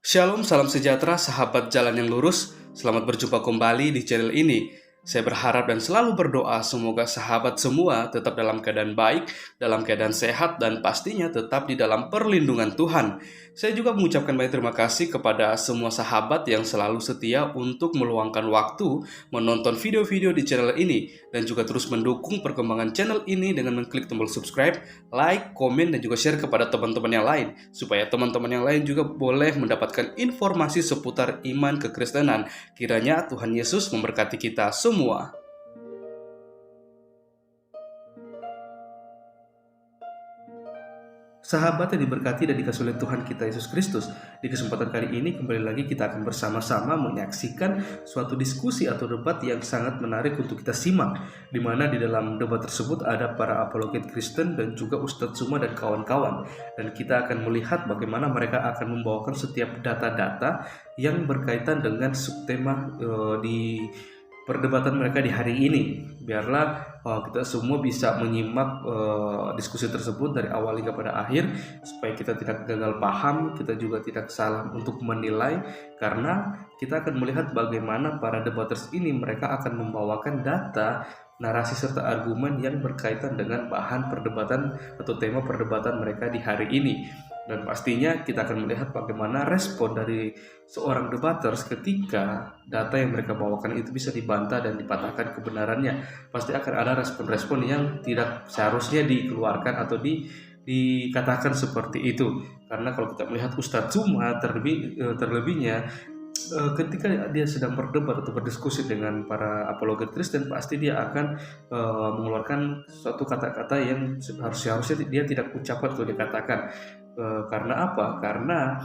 Shalom, salam sejahtera, sahabat jalan yang lurus. Selamat berjumpa kembali di channel ini. Saya berharap dan selalu berdoa semoga sahabat semua tetap dalam keadaan baik, dalam keadaan sehat, dan pastinya tetap di dalam perlindungan Tuhan. Saya juga mengucapkan banyak terima kasih kepada semua sahabat yang selalu setia untuk meluangkan waktu menonton video-video di channel ini dan juga terus mendukung perkembangan channel ini dengan mengklik tombol subscribe, like, komen, dan juga share kepada teman-teman yang lain supaya teman-teman yang lain juga boleh mendapatkan informasi seputar iman kekristenan. Kiranya Tuhan Yesus memberkati kita semua. Sahabat yang diberkati dan dikasihi oleh Tuhan kita Yesus Kristus, di kesempatan kali ini kembali lagi kita akan bersama-sama menyaksikan suatu diskusi atau debat yang sangat menarik untuk kita simak, di mana di dalam debat tersebut ada para apologet Kristen dan juga Ustadz Zuma dan kawan-kawan, dan kita akan melihat bagaimana mereka akan membawakan setiap data-data yang berkaitan dengan subtema di perdebatan mereka di hari ini. Biarlah kita semua bisa menyimak diskusi tersebut dari awal hingga pada akhir, supaya kita tidak gagal paham, kita juga tidak salah untuk menilai, karena kita akan melihat bagaimana para debaters ini mereka akan membawakan data, narasi serta argumen yang berkaitan dengan bahan perdebatan atau tema perdebatan mereka di hari ini. Dan pastinya kita akan melihat bagaimana respon dari seorang debaters ketika data yang mereka bawakan itu bisa dibantah dan dipatahkan kebenarannya. Pasti akan ada respon-respon yang tidak seharusnya dikeluarkan atau dikatakan seperti itu. Karena kalau kita melihat Ustadz Zuma terlebihnya ketika dia sedang berdebat atau berdiskusi dengan para apologet Kristen, pasti dia akan mengeluarkan suatu kata-kata yang harusnya dia tidak ucapkan atau dikatakan. Karena apa? Karena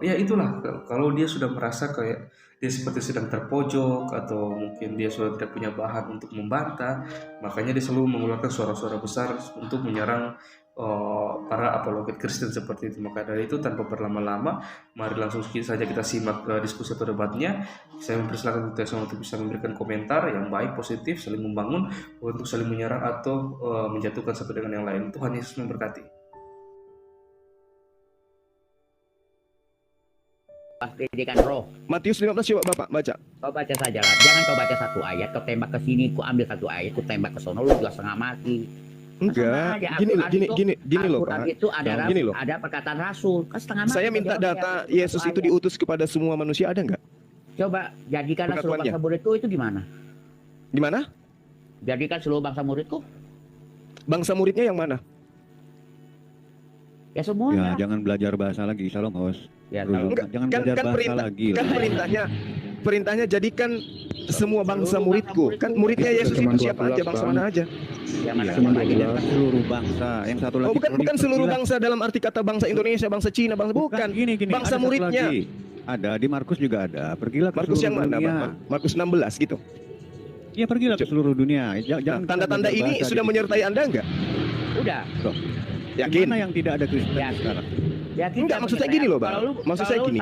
ya itulah, kalau dia sudah merasa kayak dia seperti sedang terpojok atau mungkin dia sudah tidak punya bahan untuk membantah, makanya dia selalu mengeluarkan suara-suara besar untuk menyerang para apologet Kristen seperti itu. Maka dari itu, tanpa berlama-lama, mari langsung saja kita simak diskusi atau debatnya. Saya mempersilakan kita semua untuk bisa memberikan komentar yang baik, positif, saling membangun, untuk saling menyerang atau menjatuhkan satu dengan yang lain. Tuhan Yesus memberkati. Pendidikan roh. Matius 15 coba Bapak baca. Kau baca saja lah. Jangan kau baca satu ayat, kau tembak ke sini, kau ambil satu ayat, kau tembak ke sono, lu juga setengah mati. Enggak. Gini loh Pak. Itu ada perkataan Rasul. Kan setengah mati. Saya minta data Yesus itu diutus kepada semua manusia, ada nggak? Coba jadikanlah seluruh bangsa muridku, itu gimana? Di mana? Jadikan seluruh bangsa muridku. Bangsa muridnya yang mana? Ya semuanya. Ya, jangan belajar bahasa lagi, Shalom host. Ya, jangan belajar bahasa lagi. Kan perintahnya jadikan semua bangsa muridku. Kan muridnya Yesus itu siapa aja, bangsa mana aja? Seluruh bangsa. Yang satu lagi. Bukan seluruh bangsa dalam arti kata bangsa Indonesia, bangsa Cina, bangsa bukan. Bangsa muridnya. Ada di Markus juga ada. Pergilah ke Markus yang mana, dunia. Bapak? Markus 16 gitu. Iya, pergilah ke seluruh dunia. Tanda-tanda ini sudah menyertai Anda enggak? Udah. Yakin? Mana yang tidak ada Kristen sekarang? Enggak, maksud saya gini loh Bang. Maksud saya gini.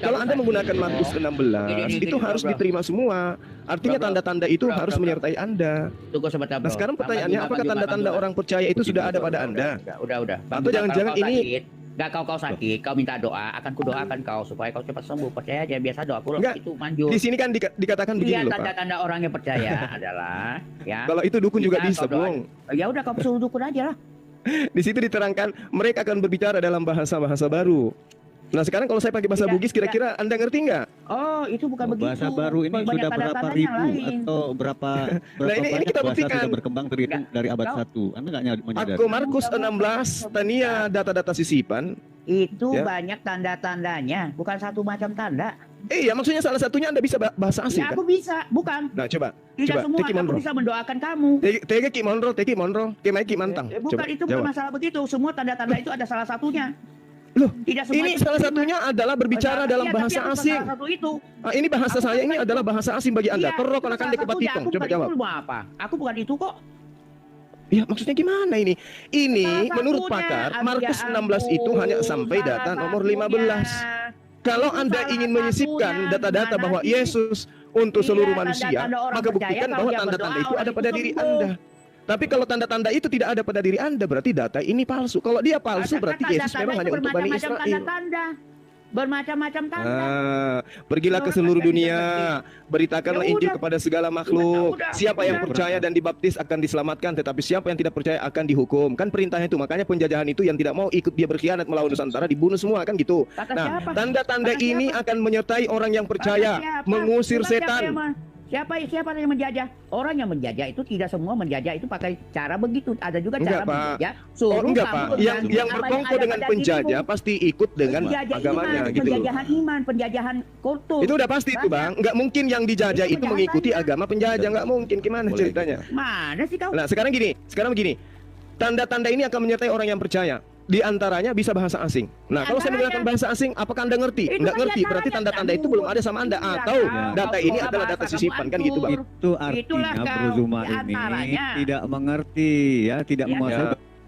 Kalau Anda menggunakan Markus 16, itu harus diterima semua. Artinya tanda-tanda itu harus menyertai Anda. Nah, sekarang pertanyaannya, apakah tanda-tanda orang percaya itu sudah ada pada Anda? Udah. Atau jangan-jangan ini Enggak, kau sakit, kau minta doa, akan kudoakan kau supaya kau cepat sembuh. Percaya aja, biasa doa aku itu manjur. Di sini kan dikatakan begini loh Pak. Tanda-tanda orang yang percaya adalah ya. Kalau itu dukun juga bisa, Bung. Ya udah, kau suruh dukun aja lah. Di situ diterangkan mereka akan berbicara dalam bahasa-bahasa baru. Nah, sekarang kalau saya pakai bahasa Bugis, kira-kira Anda ngerti nggak? Oh, itu bukan begitu. Bahasa baru ini sudah berapa ribu atau berapa nah, ini kita buktikan. Sudah berkembang terhitung dari abad 1. Anda nggak menyadari? Aku Markus 16, tania data-data sisipan. Itu banyak tanda-tandanya, bukan satu macam tanda. Iya, maksudnya salah satunya Anda bisa bahasa asing, ya, kan? aku bisa, bukan. Nah, coba. Semua aku bisa mendoakan kamu. Teki Monro, Kemaiki Mantang. Bukan, itu bukan masalah begitu. Semua tanda-tanda itu ada salah satunya. Loh, ini salah satunya adalah berbicara dalam bahasa asing. Ini bahasa saya ini adalah bahasa asing bagi Anda. Terus akan dekepatitong. Coba jawab. Apa? Aku bukan itu kok. Ya, maksudnya gimana ini? Ini menurut pakar, Markus 16 itu hanya sampai data nomor 15. Kalau Anda ingin menyisipkan data-data bahwa Yesus untuk seluruh manusia, maka buktikan bahwa tanda-tanda itu ada pada diri Anda. Tapi kalau tanda-tanda itu tidak ada pada diri Anda, berarti data ini palsu. Kalau dia palsu, berarti Yesus memang hanya untuk Bani Israel. Bermacam-macam tanda. Pergilah ke seluruh dunia, beritakanlah Ya Injil udah. kepada segala makhluk. Udah. Siapa yang percaya dan dibaptis akan diselamatkan, tetapi siapa yang tidak percaya akan dihukum. Kan perintahnya itu. Makanya penjajahan itu yang tidak mau ikut dia berkhianat melawan Nusantara dibunuh semua, kan gitu. Kata Nah, siapa? tanda-tanda Kata ini siapa? akan menyertai orang yang percaya, Kata siapa? mengusir Bukan setan. Siapa yang menjajah? Orang yang menjajah itu tidak semua menjajah itu pakai cara begitu. Ada juga Enggak, cara Pak. menjajah. Oh enggak, kamu Pak. Yang mengganggu apa berkongkol ada dengan pada penjajah dirimu. pasti ikut dengan Penjajah agamanya iman, gitu loh. penjajahan iman, penjajahan kultur. Itu udah pasti itu, Bang. Enggak mungkin yang dijajah Itu itu mengikuti penjahatannya. agama penjajah, enggak mungkin. Gimana Boleh. ceritanya? Mana sih kau? Nah, sekarang begini. Tanda-tanda ini akan menyertai orang yang percaya. Di antaranya bisa bahasa asing. Nah, kalau saya menggunakan bahasa asing, apakah Anda ngerti? Itu Enggak kan ngerti. di Berarti antaranya. tanda-tanda itu belum ada sama Anda. Iya, Atau kan? data Kau ini sekolah adalah bahasa data kamu sisipan, kan gitu, Bang. atur. Itu Itulah artinya kau Brozuma di ini antaranya. tidak mengerti ya, tidak Ya, menguasai.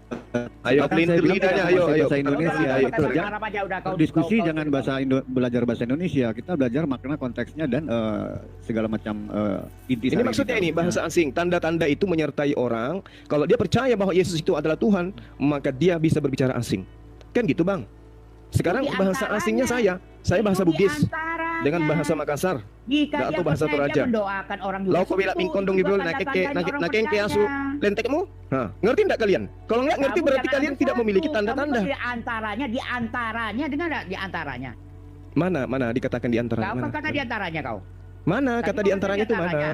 Ayo, Bahkan saya pelintir bilang lidahnya, tidak ayo, menguasai ayo. bahasa Indonesia. Ayo, Itu kerja. Arab aja udah kau Diskusi kau- jangan belajar bahasa Indonesia. Kita belajar makna konteksnya dan segala macam inti. Ini maksudnya ini bahasa asing. Tanda-tanda itu menyertai orang. Kalau dia percaya bahwa Yesus itu adalah Tuhan, maka dia bisa berbicara asing. Kan gitu, Bang. Sekarang Di bahasa antaranya. asingnya saya bahasa Itu di Bugis antaranya. dengan bahasa Makassar. Jika Nggak dia tahu bahasa percaya, Toraja. dia mendoakan orang juga. Lau kau bila Itu mingkondong juga dibel tanda-tandanya orang nakeke asu percaya. lentekmu. Nah, ngerti enggak kalian? Kalau enggak ngerti Kamu berarti jangan kalian ambil tidak satu. memiliki Kamu tanda-tanda. di antaranya, dengar enggak? Di antaranya. Mana dikatakan di antaranya? Kau kan Mana? kata di antaranya kau. Mana Tadi kata kau di kata antaranya di itu mana? antaranya.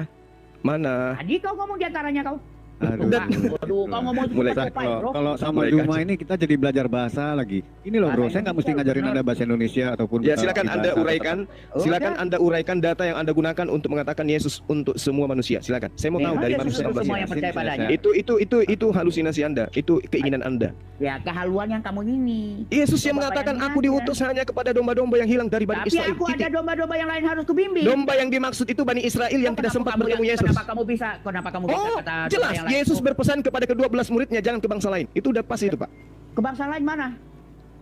Mana? Tadi kau ngomong di antaranya kau. Aduh, Waduh, kau ngomong Mulai juga kacau. kopai, bro. kalau sama Mulai Zuma kacau. ini kita jadi belajar bahasa lagi. Ini loh bro, Bahasa saya nggak mesti Indonesia, ngajarin benar. Anda bahasa Indonesia ataupun Ya silakan di Anda bahasa uraikan. Oh, Silakan udah. Anda uraikan data yang Anda gunakan untuk mengatakan Yesus untuk semua manusia. Silakan. Saya mau tahu Memang dari Yesus Markus untuk 16 semua ini. yang percaya padanya. Itu halusinasi Anda. Itu keinginan Anda. Ya kehaluan yang kamu ini. Yesus yang Coba mengatakan bayangin aku aja. diutus hanya kepada domba-domba yang hilang dari Bani Tapi Israel. aku ada Titik. domba-domba yang lain harus kubimbing. Domba yang dimaksud itu Bani Israel yang tidak Kenapa sempat kamu bertemu yang- Yesus. Kenapa kamu bisa Oh, kata domba jelas. yang lain Yesus itu? berpesan kepada ke-12 muridnya jangan ke bangsa lain. Itu udah pas itu, Pak. Ke bangsa lain mana?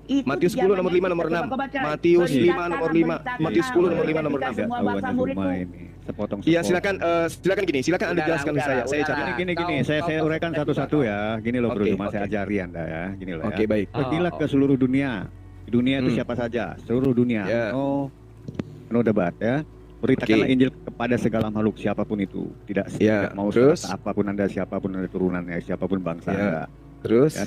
Itu Matius di 10 nomor zamannya 5 nomor kita 6. coba baca. Matius 5 Beritakanlah, nomor 5. beritakanlah, Matius 10 nomor 5 nomor 6. beritakan semua bangsa Zuma muridku. ini sepotong. Iya, silakan gini. Silakan Anda Udahlah, jelaskan ke udahlah, saya. Saya udahlah. catat. Gini, Kau- saya kau- uraikan kau- satu-satu ya. Gini loh bro, Oke, Zuma, saya oke. ajari Anda ya. Gini loh Oke, ya. baik. Pergilah Oh. ke seluruh dunia. Di dunia itu Hmm. siapa saja? Seluruh dunia. Ya. Oh, no debat ya. Beritakanlah Oke. Injil kepada segala makhluk siapapun itu. Tidak Ya, mau terus? apapun Anda, siapapun Anda turunannya, siapapun bangsa Ya. Anda. Terus Ya,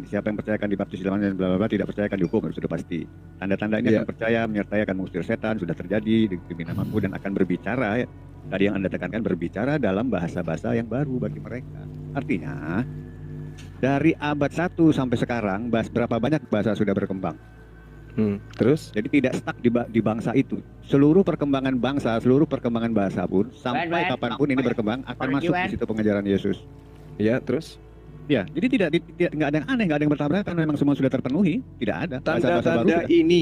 siapa yang percaya akan dibaptis dalam nama dan bla bla bla, tidak percaya akan dihukum, itu sudah pasti. Tanda-tanda ini Ya. akan percaya, menyertai akan mengusir setan, sudah terjadi demi namaku dan akan berbicara. Ya. Tadi yang Anda tekankan berbicara dalam bahasa-bahasa yang baru bagi mereka. Artinya dari abad 1 sampai sekarang berapa banyak bahasa sudah berkembang. terus Jadi tidak stuck di bangsa itu. Seluruh perkembangan bangsa, seluruh perkembangan bahasa pun sampai Ben, kapanpun ini berkembang akan Pergi, masuk Ben. di situ pengajaran Yesus. ya, terus Ya, jadi nggak ada yang aneh, nggak ada yang bertabrakan, memang semua sudah terpenuhi, tidak ada. Bahasa-bahasa baru tanda-tanda sudah. ini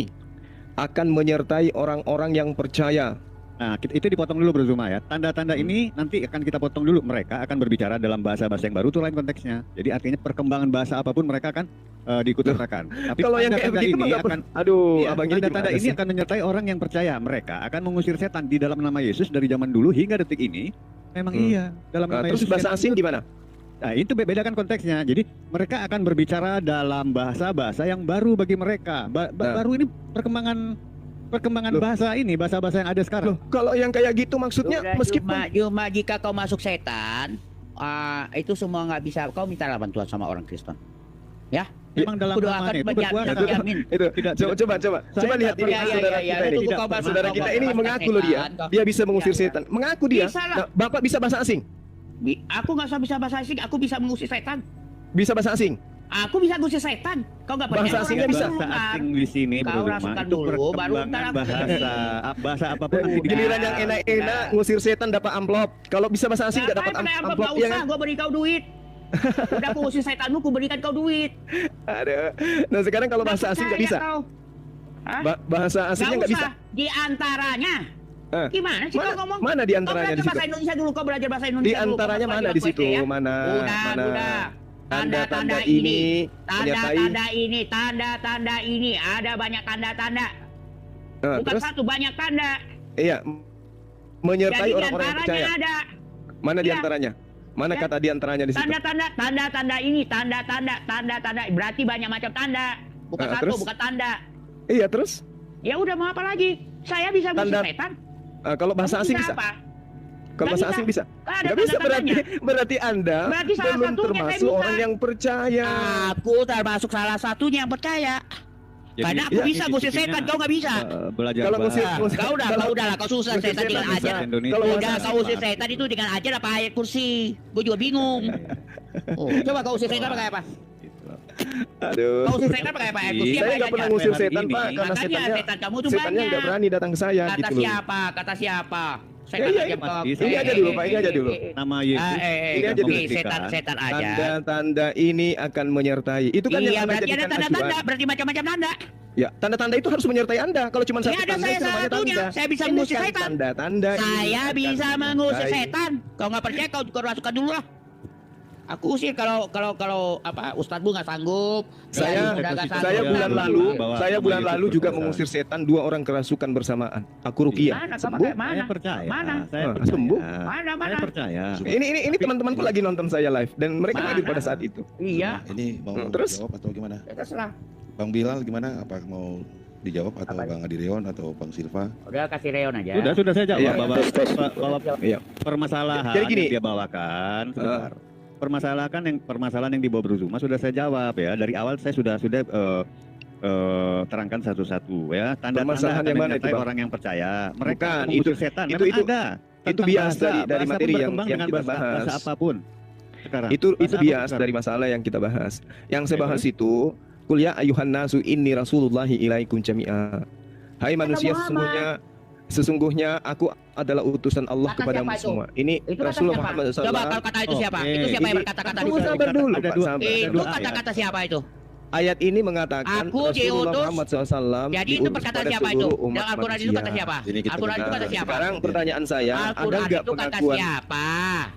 akan menyertai orang-orang yang percaya. Nah, itu dipotong dulu Bro Zuma ya. Tanda-tanda ini nanti akan kita potong dulu. Mereka akan berbicara dalam bahasa-bahasa yang baru, itu lain konteksnya. Jadi artinya perkembangan bahasa apapun mereka akan diikut-sertakan. Tapi Kalau yang kayak tanda-tanda begitu mah ini nggak akan aduh, iya, abang ini tanda-tanda gimana ini sih? akan menyertai orang yang percaya. Mereka akan mengusir setan di dalam nama Yesus dari zaman dulu hingga detik ini. Memang iya, dalam Nah, nama terus Yesus. bahasa setan asing itu- gimana? Nah, itu bedakan konteksnya. Jadi mereka akan berbicara dalam bahasa-bahasa yang baru bagi mereka. Nah. Baru ini perkembangan Loh. bahasa ini, bahasa-bahasa yang ada sekarang. Loh, kalau yang kayak gitu maksudnya Sudah, meskipun cuma jika kau masuk setan, itu semua nggak bisa. Kau mintalah bantuan sama orang Kristen. Memang dalam Kudu akan namanya itu menjamin, berkuasa. menjamin. itu coba Saya lihat ini Ya, ya, saudara ya, ya, kita ini. tunggu kau masuk. Saudara Kau kita masuk ini bahasa mengaku loh dia. setan, kau- Dia bisa mengusir Iya, iya. setan. Mengaku dia. Bisa lah. Nah, Bapak bisa bahasa asing? Aku nggak bisa bahasa asing, aku bisa mengusir setan. Bisa bahasa asing? Aku bisa ngusir setan. Kau nggak percaya? Bahasa Orang asingnya yang bisa. Bahasa dengar. asing di sini Kau Bro Zuma, rasakan itu dulu, baru ntar perkembangan aku bahasa apapun nanti di- Giliran yang enak-enak ngusir setan dapat amplop. Kalau bisa bahasa asing nggak dapat Ngapain pakai amplop? amplop Nggak ya usah, kan? gue beri kau duit. Udah aku usir setanmu, aku berikan kau duit. Aduh. Nah sekarang kalau bahasa asing nggak bisa. Bahasa asingnya nggak bisa. Di antaranya. Eh, Gimana sih kau ngomong? Mana di Kau antaranya belajar di situ? bahasa Indonesia dulu, kau belajar bahasa Di Indonesia dulu. antaranya kau mana belajar di situ? PPT ya. Mana? Udah. Tanda-tanda ini menyertai. Tanda-tanda ini, ada banyak tanda-tanda. Nah, Bukan terus satu, banyak tanda. iya menyertai Jadi orang-orang yang percaya. diantaranya ada Mana di Iya. antaranya? Mana Ya. kata di antaranya di situ? tanda-tanda ini, tanda-tanda. Berarti banyak macam tanda. Bukan satu, terus? bukan tanda. Iya terus? Ya udah mau apa lagi? Saya bisa ngusir Tanda- setan. Kalau bahasa Kamu asing bisa? apa? Kalau Nggak bahasa bisa. asing bisa? Nggak ada Nggak bisa, tanda-tandanya. berarti Anda Berarti salah belum satunya saya termasuk bisa. orang yang percaya. Aku termasuk salah satunya yang percaya. Karena aku bisa ngusir setan, kau nggak bisa. Belajar Kalau bahasa. ngusir- Kau udah lah, kau susah ngusir setan dengan setan aja. bisa. Indonesia. Kalau Udah bahasa- kau usir setan itu dengan aja apa ayat kursi. Gue juga bingung. Oh, coba kau usir setan pakai apa? Aduh. Kau usir setan pakai apa? Ayat kursi apa Saya ayat nggak pernah aja? ngusir Hari setan, ini. Pak, karena Makanya setan kamu tuh setannya banyak. nggak berani datang ke saya Kata gitu loh. siapa? Kata siapa? Ya, iya, Setan aja. ini aja dulu, Pak, ini aja dulu. Nama Yesus. Ini aja dulu. Setan aja. Tanda-tanda ini akan menyertai. Itu kan Iya, yang Anda berarti ada jadikan tanda-tanda, acuan. berarti macam-macam tanda. Ya, tanda-tanda itu harus menyertai Anda. Kalau cuma Ya, satu ada tanda saya itu namanya satunya. tanda. Saya bisa Ini mengusir kan setan. Tanda-tanda ini Saya akan bisa mengusir menyertai. setan. Kau nggak percaya, kau masukkan dulu lah. Aku usir kalau apa Ustadz nggak sanggup. Saya udah nggak sanggup. Saya bulan Saya lalu, bahwa saya nama bulan Yesus lalu juga berkuasa. mengusir setan 2 orang kerasukan bersamaan. Aku ruqyah. Mana? Kau Sembuh. pakai mana? Saya percaya. Mana? Saya Ah, percaya. sembuh. Mana? Saya percaya. Ini teman-temanku lagi nonton saya live dan mereka Mana? hadir pada saat itu. Iya. Ini mau Terus? jawab atau gimana? Ya terserah. Bang Bilal gimana? Apa mau dijawab atau Apa? Bang Adirion atau Bang Silva? Udah kasih Reon aja. Sudah saya jawab Iya. bahwa Iya. permasalahan Jadi gini. yang dia bawakan sebentar. Permasalahan yang dibawa Bruzuma sudah saya jawab ya. Dari awal saya sudah terangkan satu-satu ya. Permasalahan yang mana itu, menyertai Bang? orang yang percaya. Mereka Bukan, mengusir setan. itu- Memang itu- ada. itu Tentang bias bahasa. dari Bahasa materi pun yang berkembang dengan kita bahasa bahas. apapun. Sekarang. Itu Bahasa bias apa dari masalah yang kita bahas. Yang saya Oke. bahas itu, Qul ya ayuhan nasu inni rasulullahi ilaikum jami'a. Hai manusia, sesungguhnya aku adalah utusan Allah Kata kepadamu siapa itu? semua. Ini Itu kata Rasulullah siapa? Muhammad Coba SAW. kalau kata itu siapa? Oke. Itu siapa yang Ini- berkata-kata Tunggu itu? sabar dulu, Ada Pak, dua- sabar. Itu dua kata-kata siapa itu? Ayat ini mengatakan Aku Rasulullah diutus. Muhammad SAW Jadi itu diutus perkataan pada siapa itu? seluruh umat Dalam Al-Quran itu kata manusia. siapa? Ini kita Al-Quran itu kata dengar. siapa? Sekarang pertanyaan saya, ada Al-Quran nggak itu kata pengakuan? siapa?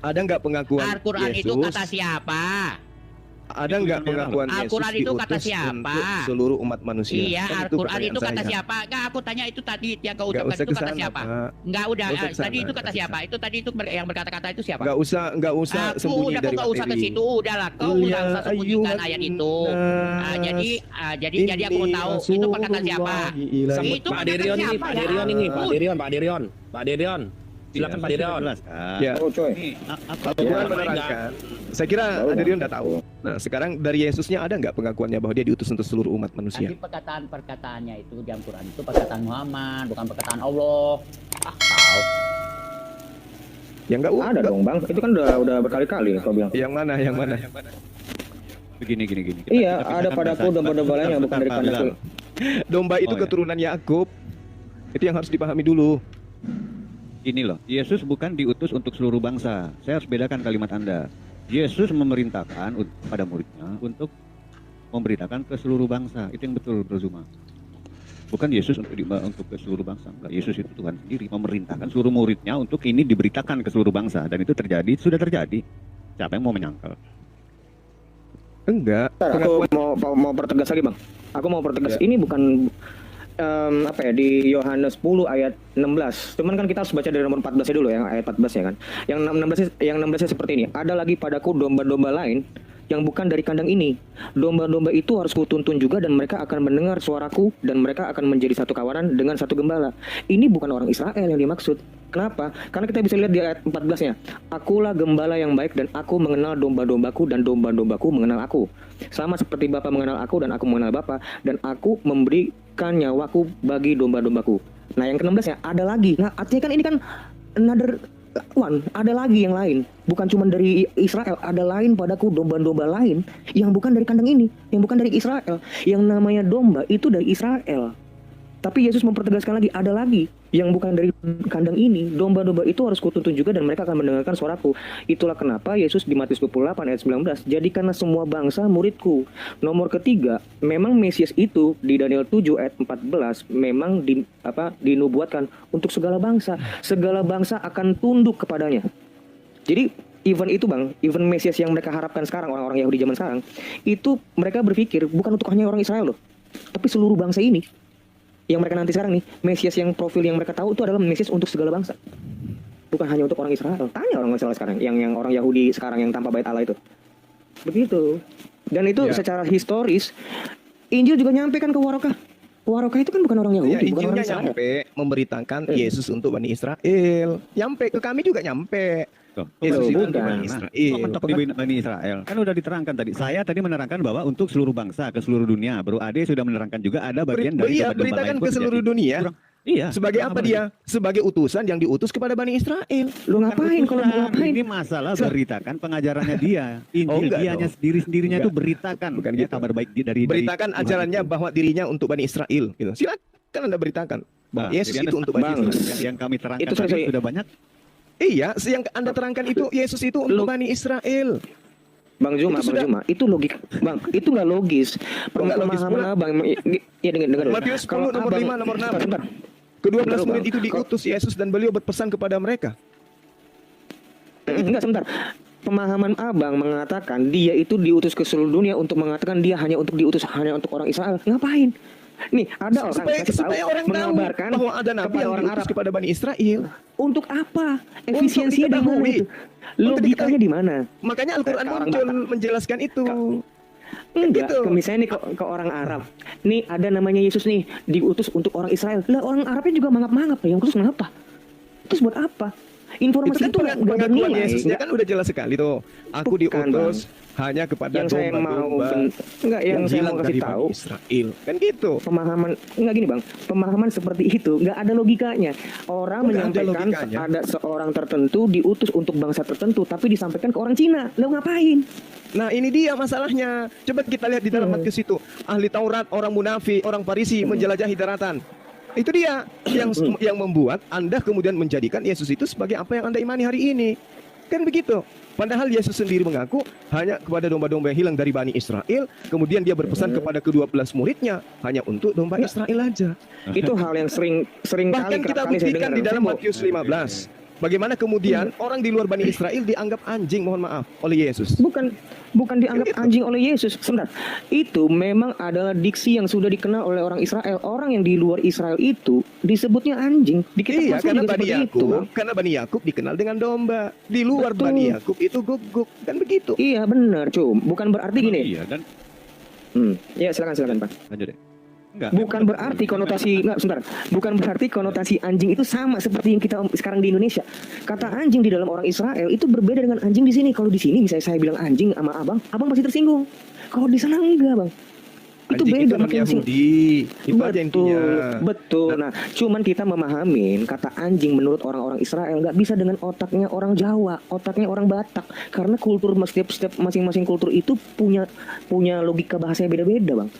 Ada nggak pengakuan Al-Quran itu Yesus? kata siapa? Ada nggak pengakuan Yesus Al-Quran itu kata diutus siapa? untuk seluruh umat manusia? Iya, Kan Al-Quran pertanyaan itu kata saya. siapa? Enggak, aku tanya itu tadi yang kau Nggak ucapkan usah itu kata kesana, siapa? Pak. Enggak, udah. Nggak usah kesana, Tadi itu kata nggak siapa? Itu tadi itu yang berkata-kata itu siapa? Nggak usah Aku sembunyi udah, dari kau nggak usah ke materi. situ, udahlah. Kau Qul udah ya usah sembunyikan ayyuhan ayat itu. Jadi aku mau tahu Inni itu perkataan siapa? Rasulullahi ilaikum. Itu Pak perkataan Derion ini, siapa Pak ya? Derion ini, Pak Ampun. Derion, Pak Derion, Pak Derion. Silakan Pak Derion. Ya. Oh, coy. Ini apa? Tuhan Ya, menerangkan. Saya kira Adrian udah tahu. Nah, sekarang dari Yesusnya ada nggak pengakuannya bahwa dia diutus untuk seluruh umat Nanti manusia? perkataan-perkataannya itu di Al-Quran itu perkataan Muhammad, bukan perkataan Allah. Tahu. Ya nggak Ada dong, Bang. Itu kan udah berkali-kali kau bilang. Yang mana? Yang mana? Begini. Iya, ada padaku domba-domba lain yang bukan dari kandangku. Domba itu Oh, ya. keturunan Yakub. Itu yang harus dipahami dulu. Ini loh, Yesus bukan diutus untuk seluruh bangsa. Saya harus bedakan kalimat Anda. Yesus memerintahkan pada muridnya untuk memberitakan ke seluruh bangsa. Itu yang betul, Brozuma. Bukan Yesus untuk ke seluruh bangsa. Enggak, Yesus itu Tuhan sendiri memerintahkan seluruh muridnya untuk ini diberitakan ke seluruh bangsa. Dan itu terjadi, sudah terjadi. Siapa yang mau menyangkal? Enggak. Aku mau pertegas lagi, Bang. Aku mau pertegas. Ini bukan apa ya, di Yohanes 10 ayat 16. Cuman kan kita harus baca dari nomor 14 dulu ya, ayat 14 ya kan. Yang 16 seperti ini. Ada lagi padaku domba-domba lain yang bukan dari kandang ini. Domba-domba itu harus kutuntun juga dan mereka akan mendengar suaraku dan mereka akan menjadi satu kawanan dengan satu gembala. Ini bukan orang Israel yang dimaksud. Kenapa? Karena kita bisa lihat di ayat 14-nya. Akulah gembala yang baik dan aku mengenal domba-dombaku dan domba-dombaku mengenal aku. Sama seperti Bapa mengenal aku dan aku mengenal Bapa dan aku memberikan nyawaku bagi domba-dombaku. Nah, yang ke-16-nya ada lagi. Nah, artinya kan ini kan another one, ada lagi yang lain. Bukan cuma dari Israel, ada lain padaku domba-domba lain yang bukan dari kandang ini, yang bukan dari Israel. Yang namanya domba itu dari Israel. Tapi Yesus mempertegaskan lagi, ada lagi yang bukan dari kandang ini. Domba-domba itu harus kutuntun juga dan mereka akan mendengarkan suaraku. Itulah kenapa Yesus di Matius 28 ayat 19, jadikanlah semua bangsa muridku. Nomor ketiga, memang Mesias itu di Daniel 7 ayat 14 memang dinubuatkan untuk segala bangsa. Segala bangsa akan tunduk kepadanya. Jadi event itu, Bang, event Mesias yang mereka harapkan sekarang, orang-orang Yahudi zaman sekarang, itu mereka berpikir bukan untuk hanya orang Israel loh, tapi seluruh bangsa ini. Yang mereka nanti sekarang nih, Mesias yang profil yang mereka tahu itu adalah Mesias untuk segala bangsa. Bukan hanya untuk orang Israel. Tanya orang Israel sekarang, yang orang Yahudi sekarang yang tanpa bait Allah itu. Begitu. Dan itu Ya. secara historis, Injil juga nyampaikan ke Warokah. Warokah itu kan bukan orang Yahudi, Ya, bukan orang Injilnya Israel. nyampe memberitakan Yesus untuk Bani Israel. Nyampe ke kami juga nyampe. Loh, Yesus itu bukan. untuk Bani Kok Israel. mentok di Bani Israel? Kan udah diterangkan tadi. Saya tadi menerangkan bahwa untuk seluruh bangsa ke seluruh dunia. Bro Ade sudah menerangkan juga ada bagian dari Iya, domba-domba beritakan lain ke pun seluruh terjadi. dunia. Kurang- Iya. Sebagai apa dia? Sebagai utusan yang diutus kepada Bani Israel. Lu ngapain kalau mau Utusan. ngapain? Ini masalah beritakan pengajarannya dia. Injil enggak dianya dong. sendiri-sendirinya itu Enggak. beritakan. Bukan Ya, gitu. kabar baik dari Beritakan Tuhan ajarannya itu. bahwa dirinya untuk Bani Israel. Gitu. Silakan Anda beritakan bahwa Nah, Yesus jadi itu Anda untuk Bani Bang, Israel. yang kami terangkan Itu tadi saya- sudah banyak. Iya, yang Anda terangkan itu Yesus itu untuk Lu- Bani Israel. Bang Zuma, Itu Bang sudah- Zuma, itu logik, Bang, itu nggak logis. Nggak logis Pemahaman pula. Abang, ya dengar. Matius 10 nomor 5 nomor 6. Sebentar. Kedua Betul, belas murid Bang. itu diutus Yesus dan beliau berpesan kepada mereka. Enggak, sebentar. Pemahaman Abang mengatakan dia itu diutus ke seluruh dunia untuk mengatakan dia hanya untuk diutus hanya untuk orang Israel. Ngapain? Nih, ada orang Supaya, kasih tahu, supaya orang tahu mengabarkan bahwa ada nabi kepada yang orang diutus Arab. kepada Bani Israel. Untuk apa? Efisiensinya di mana diketahui. itu? Logikanya di mana? Makanya Al-Quran Ke orang muncul Batak. menjelaskan itu. Enggak, Gitu. misalnya nih ke orang Arab. Nih ada namanya Yesus nih diutus untuk orang Israel. Lah orang Arabnya juga mangap-mangap. Yang khusus kenapa? Terus buat apa? Itu Informasi kan itu nggak pengakuan bernilai. Yesusnya kan udah jelas sekali tuh. Aku Bukan, diutus hanya kepada Yang saya mau domba-domba enggak yang saya hilang mau kasih dari tahu Bani Israel. Kan gitu. pemahaman enggak gini Bang. Pemahaman seperti itu enggak ada logikanya. Orang Nggak ada menyampaikan logikanya. ada seorang tertentu diutus untuk bangsa tertentu tapi disampaikan ke orang Cina. Lo ngapain? Nah ini dia masalahnya. Coba kita lihat di dalam Matius itu. Ahli Taurat, orang munafik, orang Farisi menjelajahi daratan. Itu dia yang membuat Anda kemudian menjadikan Yesus itu sebagai apa yang Anda imani hari ini. Kan begitu. Padahal Yesus sendiri mengaku hanya kepada domba-domba yang hilang dari Bani Israel. Kemudian dia berpesan kepada ke-12 muridnya hanya untuk domba Israel aja. Itu hal yang sering Bahkan kita kali saya buktikan dengar. di dalam Saya mau- Matius 15. Bagaimana kemudian orang di luar Bani Israel dianggap anjing, mohon maaf, oleh Yesus. Bukan dianggap Gitu. anjing oleh Yesus. Sebentar. Itu memang adalah diksi yang sudah dikenal oleh orang Israel. Orang yang di luar Israel itu disebutnya anjing. Di kitab Iya, Mazmur karena juga Bani seperti itu. Yakub, karena Bani Yakub dikenal dengan domba. Di luar Betul. Bani Yakub itu guguk, kan begitu. Iya benar, cum. Bukan berarti gini. Iya, dan Ya silakan Pak. lanjut deh. Enggak. Bukan berarti konotasi sebentar. Bukan berarti konotasi anjing itu sama seperti yang kita sekarang di Indonesia. Kata anjing di dalam orang Israel itu berbeda dengan anjing di sini. Kalau di sini misalnya saya bilang anjing sama abang pasti tersinggung. Kalau di sana enggak, Bang. Itu Anjing beda non masing-masing. Yahudi. Itu aja intinya. Betul. Nah, cuman kita memahamin kata anjing menurut orang-orang Israel nggak bisa dengan otaknya orang Jawa, otaknya orang Batak. Karena kultur setiap masing-masing kultur itu punya logika bahasanya beda-beda, Bang.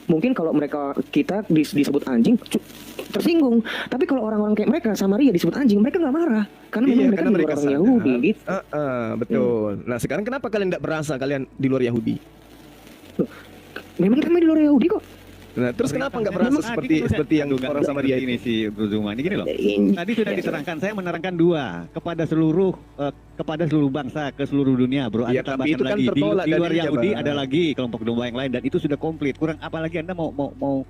Mungkin kalau kita disebut anjing tersinggung, tapi kalau orang-orang kayak mereka Samaria disebut anjing, mereka nggak marah karena memang mereka karena di luar orang sadar. Yahudi gitu. Betul. Nah sekarang kenapa kalian tidak berasa kalian di luar Yahudi? Memang kami di luar Yahudi kok. Nah terus kenapa nggak Memang berasa seperti yang orang Samaria ini si Bro Zuma ini gini loh. Ini- Tadi sudah diterangkan, saya menerangkan dua kepada seluruh bangsa ke seluruh dunia, bro. Ya, Ada tapi tambahan itu kan lagi tertolak di luar dalilnya, Yahudi Bang. ada lagi kelompok domba yang lain dan itu sudah komplit. Kurang apa lagi Anda mau Apa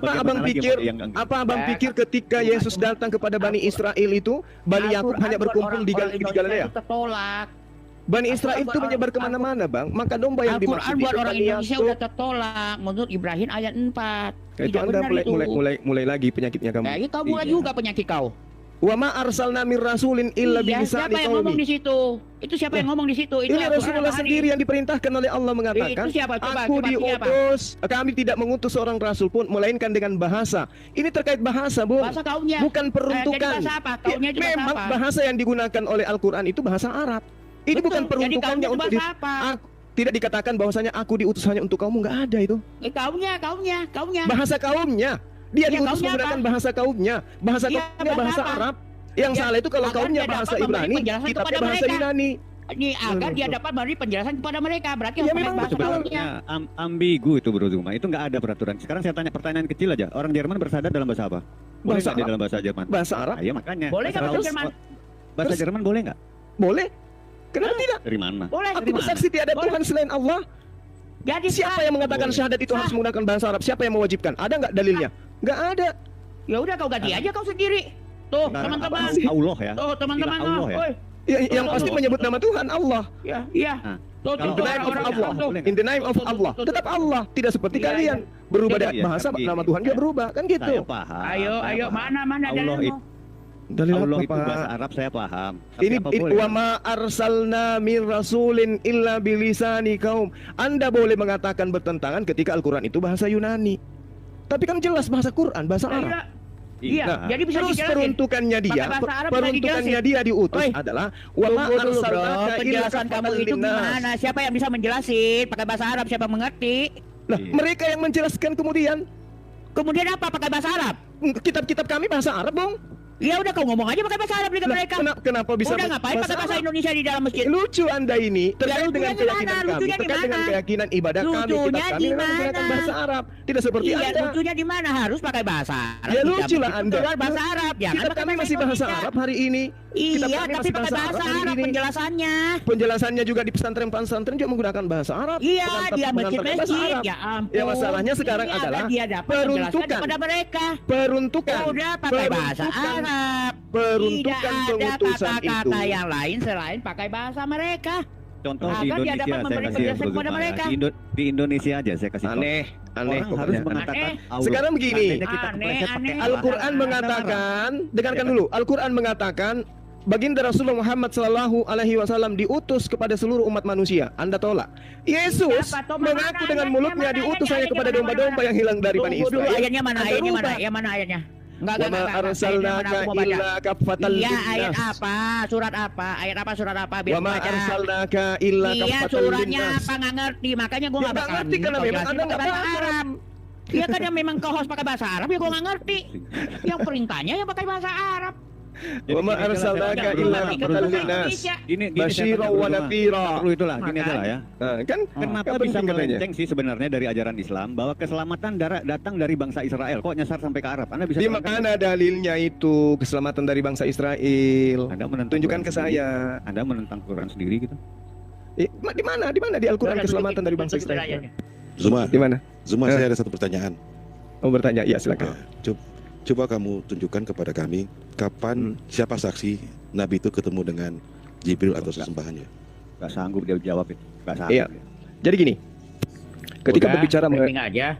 bagaimana abang lagi pikir? yang Apa abang pikir ketika Yesus datang kepada Bani Israel itu, Bani Yakub hanya berkumpul di Galilea? Tertolak. Bani Israel itu menyebar kemana-mana, bang. Maka domba yang dimaksud Al-Quran itu buat orang Bani Indonesia Yakub. udah tertolak menurut Ibrahim ayat 4. Itu Anda mulai lagi penyakitnya kamu. Ya, kau mulai Iya. juga penyakit kau. Wa ma arsalna mir rasulin illa Iya, bilisani siapa yang ngomong qaumi. di situ? Itu siapa yang ngomong di situ? Itu Ini Al-Quran Rasulullah apa sendiri hadis? yang diperintahkan oleh Allah mengatakan, Itu siapa? Coba, aku coba, siapa? diutus, kami tidak mengutus seorang rasul pun melainkan dengan bahasa. Ini terkait bahasa, Bu. Bahasa kaunya. Bukan peruntukan. Jadi bahasa apa? Kaunya itu bahasa Memang apa? bahasa yang digunakan oleh Al-Quran itu bahasa Arab. Ini Betul. bukan Jadi peruntukannya kaunya itu untuk bahasa apa? tidak dikatakan bahwasanya aku diutus hanya untuk kamu, nggak ada itu. Kaunya. Bahasa kaumnya. Dia Ya, diutus kaumnya menggunakan apa? bahasa kaumnya. Bahasa Iya, kaumnya bahasa bahasa apa? Arab. Yang Ya, salah itu kalau agar kaumnya dia bahasa dapat memberi Ibrani, penjelasan kita kepada bahasa mereka. Yunani. Ini agar dia dapat memberi penjelasan kepada mereka. Berarti Ya, harus memang pakai bahasa betul. kaunya. ambigu itu Bro Zuma. Itu nggak ada peraturan. Sekarang saya tanya pertanyaan kecil aja. Orang Jerman bersandar dalam bahasa apa? Boleh Bahasa nggak dia Arab. dalam bahasa Jerman? Bahasa Arab. Iya makanya. Boleh nggak bahasa Terus, Jerman? Bahasa Terus- Jerman boleh nggak? Boleh? Kenapa tidak? Dari mana? Boleh. Aku bersaksi tiada Boleh. Tuhan selain Allah. Jadi Siapa yang mengatakan Boleh. syahadat itu harus menggunakan bahasa Arab? Siapa yang mewajibkan? Ada nggak dalilnya? Nggak ada. Ya udah kau ganti aja kau sendiri. Tuh, Nah, teman-teman. apa sih? Allah ya. Tuh, teman-teman. Istilah Allah ya. Oi. Yang pasti menyebut nama Tuhan Allah. Ya, iya. Nah, In the name of Allah. In the name of Allah. Tetap Allah, tidak seperti Iya, kalian. Berubah Iya, dari iya, bahasa, tapi nama Tuhan juga berubah, kan gitu. Saya paham. Ayo, saya ayo, paham. mana Allah dalilmu? Dalil Allah apa, itu bahasa Pak? Arab saya paham. Tapi Ini apa boleh? wa ma arsalna min rasulin illa bilisani kaum. Anda boleh mengatakan bertentangan ketika Al-Qur'an itu bahasa Yunani. Tapi kan jelas bahasa Quran, bahasa Arab. Iya, Nah, jadi bisa terus dijelasin. peruntukannya dia, Pakai bahasa Arab bisa peruntukannya dijelasin. dia diutus Oi, adalah wa ma Tunggu dulu bro, arsalnaka illa penjelasan kamu kafatan itu linnas. gimana? Siapa yang bisa menjelasin? Pakai bahasa Arab, siapa mengerti? Lah, Iya. mereka yang menjelaskan kemudian Kemudian apa? Pakai bahasa Arab? kitab-kitab kami bahasa Arab, Bung. Ya udah kau ngomong aja pakai bahasa Arab dengan Lah, mereka. kenapa bisa Udah ngapain pakai bahasa Arab? Indonesia di dalam masjid? Lucu Anda ini terkait lucunya dengan di keyakinan mana? kami, Lucunya di terkait dengan mana? keyakinan ibadah kami, Lucunya kitab kami di memang menggunakan mana? bahasa Arab, tidak seperti Iya, Anda. lucunya di mana? Harus pakai bahasa Arab. Ya Tidak lucu lah begitu Anda. keluar bahasa Arab. Jangan Kitab pakai kami masih bahasa Indonesia. Arab hari ini. Kitab Iya, kami tapi masih pakai bahasa hari Arab ini. penjelasannya. Penjelasannya juga di pesantren-pesantren juga menggunakan bahasa Arab. Iya, Pengantar- dia pengantarkan bahasa masjid-masjid. Arab. Ya ampun. Ya, masalahnya sekarang Ini adalah apa dia dapat menjelaskan peruntukan. kepada mereka. Peruntukan. Udah pakai bahasa Peruntukan. Arab. Peruntukan Tidak ada pengutusan itu. kata-kata yang lain selain pakai bahasa mereka. Contoh Agar di dia Indonesia dapat saya memberi kasih penjelasan Bro kepada Gema ya. mereka. Di Indonesia aja saya kasih tahu. Aneh Orang harus pokoknya. mengatakan Aneh. Allah. Sekarang begini. Seandainya kita Aneh, kepleset pakai aneh. Allah. Al-Quran mengatakan, dengarkan dulu. Al-Quran mengatakan, baginda Rasulullah Muhammad Sallallahu Alaihi Wasallam diutus kepada seluruh umat manusia. Anda tolak. Yesus Siapa? Tuh, mengaku mana dengan ayatnya? mulutnya Mana diutus ayatnya? hanya kepada Ayatnya domba-domba mana? yang hilang dari Bani Tunggu dulu, Israel. ayatnya mana? Anda Ayatnya mana? rubah. Yang mana ayatnya? Enggak, Wa ma arsalnaka illa kafatan Iya, ayat linnas. apa? Surat apa? Ayat apa? Surat apa? Biar Wa ma gua baca. arsalnaka illa Iya, kafatan suratnya linnas. apa? Nggak ngerti. Makanya gua Ya, nggak nggak bakal ngerti karena kau memang jelasin Anda nggak pakai bahasa paham. Arab. Iya kan yang memang kau harus pakai bahasa Arab ya gua nggak ngerti. Yang perintahnya yang pakai bahasa Arab. Jadi Wa ma gini aja lah, saya arsalnaka nggak perlu illa lah, kafatan perlu lah. linnas. Gini saya Basyira tanya wa Bro Gema. nadhira. Perlu itulah, gini aja lah ya. Nah, kan Kenapa Yang bisa penting katanya. melenceng sih sebenarnya dari ajaran Islam bahwa keselamatan datang dari bangsa Israel? Kok nyasar sampai ke Arab? Anda bisa Di terangkan? mana dalilnya itu keselamatan dari bangsa Israel? Anda menentang Tunjukkan Quran ke sendiri. saya. Anda menentang Quran sendiri gitu. Di mana? Di mana di Al-Qur'an keselamatan dari bangsa Israel? Zuma, Di mana? Zuma, saya ada satu pertanyaan. Oh, bertanya. Ya, silakan. Coba kamu tunjukkan kepada kami kapan siapa saksi Nabi itu ketemu dengan Jibril atau sesembahannya. Gak sanggup dia jawab itu. Gak sanggup. Iya. dia. Jadi gini. Ketika Udah, berbicara briefing aja.